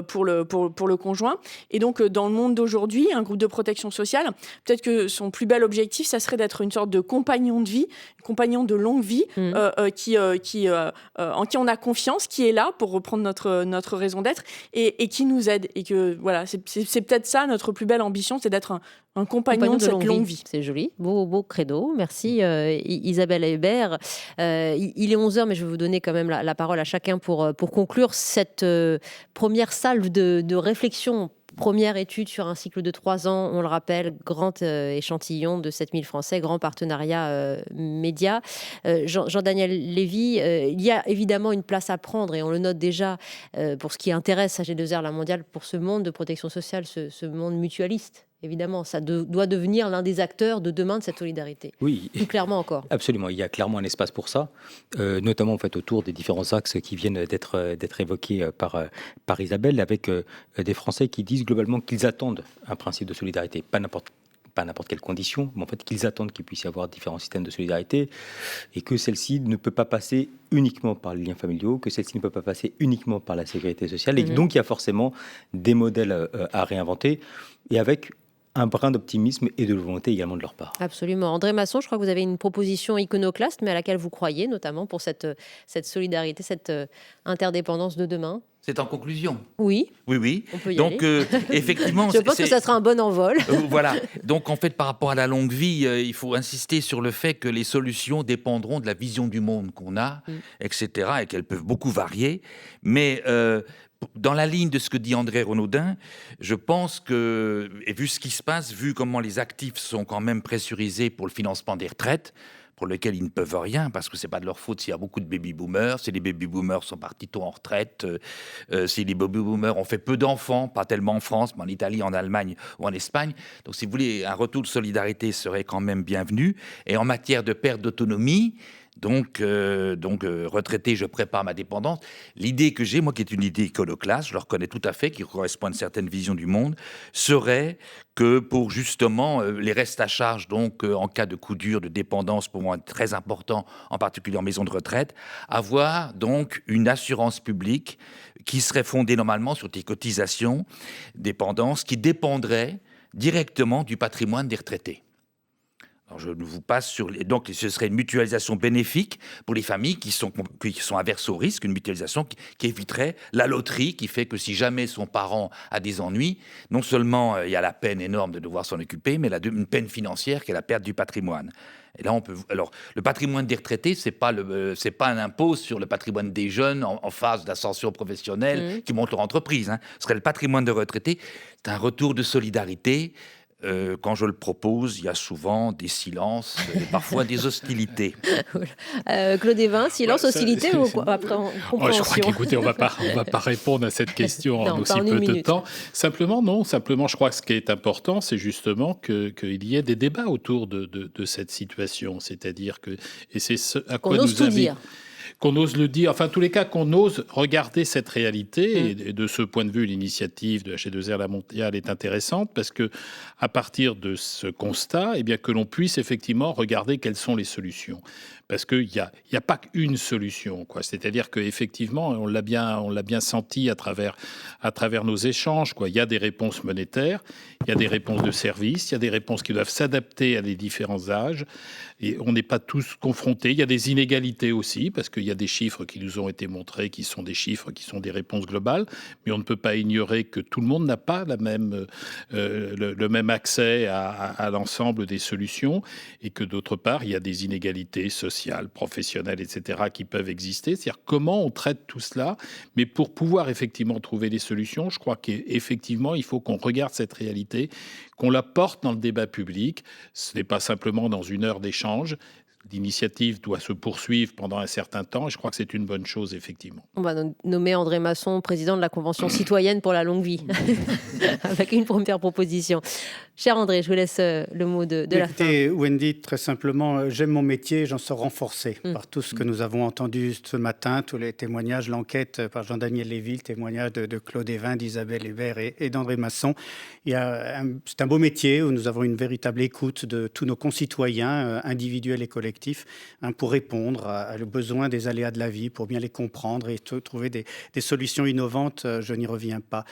pour le conjoint. Et donc, dans le monde d'aujourd'hui, un groupe de protection sociale, peut-être que son plus bel objectif, ça serait d'être une sorte de compagnon de vie, compagnon de longue vie, en qui on a confiance, qui est là, pour reprendre notre raison d'être, et qui nous aide. Et que, voilà, c'est peut-être ça, notre plus belle ambition, c'est d'être un compagnon de cette longue vie. C'est joli, beau credo. Merci Isabelle Hébert. Il est 11h, mais je vais vous donner quand même la parole à chacun pour conclure cette première salve de réflexion. Première étude sur un cycle de 3 ans, on le rappelle, grand échantillon de 7000 Français, grand partenariat média. Jean-Daniel Lévy, il y a évidemment une place à prendre, et on le note déjà pour ce qui intéresse AG2R La Mondiale, pour ce monde de protection sociale, ce monde mutualiste. Évidemment, ça doit devenir l'un des acteurs de demain de cette solidarité. Oui. Plus clairement encore. Absolument, il y a clairement un espace pour ça, notamment en fait, autour des différents axes qui viennent d'être évoqués par Isabelle, avec des Français qui disent globalement qu'ils attendent un principe de solidarité, pas n'importe quelle condition, mais en fait qu'ils attendent qu'il puisse y avoir différents systèmes de solidarité, et que celle-ci ne peut pas passer uniquement par les liens familiaux, que celle-ci ne peut pas passer uniquement par la sécurité sociale, et donc il y a forcément des modèles à réinventer, et avec un brin d'optimisme et de volonté également de leur part. Absolument. André Masson, je crois que vous avez une proposition iconoclaste, mais à laquelle vous croyez, notamment pour cette solidarité, cette interdépendance de demain. C'est en conclusion. Oui. Oui. On peut y donc, aller. Effectivement... Je pense que ça sera un bon envol. Voilà. Donc, en fait, par rapport à la longue vie, il faut insister sur le fait que les solutions dépendront de la vision du monde qu'on a, etc., et qu'elles peuvent beaucoup varier. Mais... dans la ligne de ce que dit André Renaudin, je pense que, et vu ce qui se passe, vu comment les actifs sont quand même pressurisés pour le financement des retraites, pour lesquels ils ne peuvent rien, parce que c'est pas de leur faute s'il y a beaucoup de baby-boomers, si les baby-boomers sont partis tôt en retraite, si les baby-boomers ont fait peu d'enfants, pas tellement en France, mais en Italie, en Allemagne ou en Espagne. Donc, si vous voulez, un retour de solidarité serait quand même bienvenu. Et en matière de perte d'autonomie, donc retraité, je prépare ma dépendance. L'idée que j'ai, moi qui est une idée iconoclaste, je le reconnais tout à fait, qui correspond à une certaine vision du monde, serait que pour justement les restes à charge, donc en cas de coup dur, de dépendance, pour moi très important, en particulier en maison de retraite, avoir donc une assurance publique qui serait fondée normalement sur des cotisations dépendance qui dépendraient directement du patrimoine des retraités. Alors je vous passe sur donc ce serait une mutualisation bénéfique pour les familles qui sont averses au risque, une mutualisation qui éviterait la loterie, qui fait que si jamais son parent a des ennuis, non seulement il y a la peine énorme de devoir s'en occuper, mais une peine financière qui est la perte du patrimoine. Et là, alors, le patrimoine des retraités, c'est pas un impôt sur le patrimoine des jeunes en phase d'ascension professionnelle qui montent leur entreprise. Ce serait le patrimoine de retraités. C'est un retour de solidarité. Quand je le propose, il y a souvent des silences et parfois des hostilités. Claude Évin, silence, hostilité ou quoi après, je crois qu'écoutez, on va pas répondre à cette question en aussi peu de temps. Simplement, je crois que ce qui est important, c'est justement qu'il y ait des débats autour de cette situation. C'est-à-dire que, et c'est ce à quoi nous invite. Qu'on ose le dire, enfin, en tous les cas, qu'on ose regarder cette réalité. Et de ce point de vue, l'initiative de H2R La Mondiale est intéressante parce que, à partir de ce constat, eh bien, que l'on puisse effectivement regarder quelles sont les solutions. Parce qu'il n'y a pas qu'une solution, quoi. C'est-à-dire qu'effectivement, on l'a bien senti à travers nos échanges, quoi. Il y a des réponses monétaires, il y a des réponses de services, il y a des réponses qui doivent s'adapter à les différents âges. Et on n'est pas tous confrontés. Il y a des inégalités aussi, parce qu'il y a des chiffres qui nous ont été montrés, qui sont des chiffres, qui sont des réponses globales. Mais on ne peut pas ignorer que tout le monde n'a pas le même accès à l'ensemble des solutions, et que d'autre part, il y a des inégalités sociales, professionnelles, etc., qui peuvent exister. C'est-à-dire comment on traite tout cela. Mais pour pouvoir effectivement trouver des solutions, je crois qu'effectivement, il faut qu'on regarde cette réalité, qu'on la porte dans le débat public. Ce n'est pas simplement dans une heure d'échange. L'initiative doit se poursuivre pendant un certain temps et je crois que c'est une bonne chose, effectivement. On va nommer André Masson président de la Convention citoyenne pour la longue vie, avec une première proposition. Cher André, je vous laisse le mot de la fin. Wendy, très simplement, j'aime mon métier, j'en sors renforcé par tout ce que nous avons entendu ce matin, tous les témoignages, l'enquête par Jean-Daniel Lévy, le témoignage de Claude Évin, d'Isabelle Hébert et d'André Masson. C'est un beau métier où nous avons une véritable écoute de tous nos concitoyens, individuels et collectifs, pour répondre aux besoins des aléas de la vie, pour bien les comprendre et trouver des solutions innovantes. Je n'y reviens pas.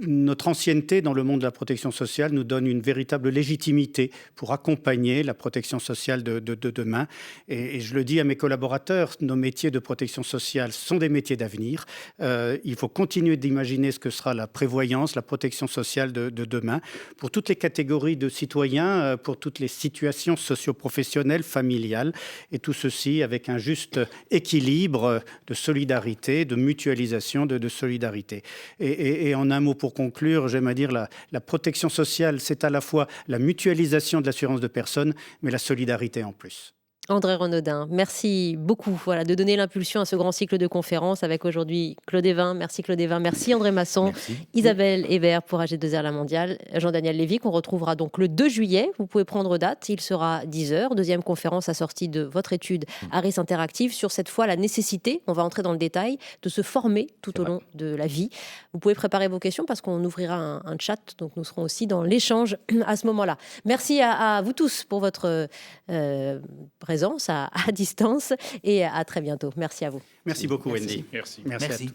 Notre ancienneté dans le monde de la protection sociale nous donne une véritable légitimité pour accompagner la protection sociale de demain. Et je le dis à mes collaborateurs, nos métiers de protection sociale sont des métiers d'avenir. Il faut continuer d'imaginer ce que sera la prévoyance, la protection sociale de demain, pour toutes les catégories de citoyens, pour toutes les situations socio-professionnelles, familiales, et tout ceci avec un juste équilibre de solidarité, de mutualisation, de solidarité. Et en un mot pour conclure, j'aime à dire la protection sociale, c'est à la fois la mutualisation de l'assurance de personnes, mais la solidarité en plus. André Renaudin, merci beaucoup de donner l'impulsion à ce grand cycle de conférences avec aujourd'hui Claude Évin. Merci Claude Évin, merci André Masson, merci. Isabelle Hébert pour H2R La Mondiale, Jean-Daniel Lévy qu'on retrouvera donc le 2 juillet. Vous pouvez prendre date, il sera 10h. Deuxième conférence assortie de votre étude Harris Interactive sur cette fois la nécessité, on va entrer dans le détail, de se former tout au long de la vie. Vous pouvez préparer vos questions parce qu'on ouvrira un chat, donc nous serons aussi dans l'échange à ce moment-là. Merci à vous tous pour votre présence à distance et à très bientôt. Merci à vous. Merci beaucoup, Wendy. Merci. Merci.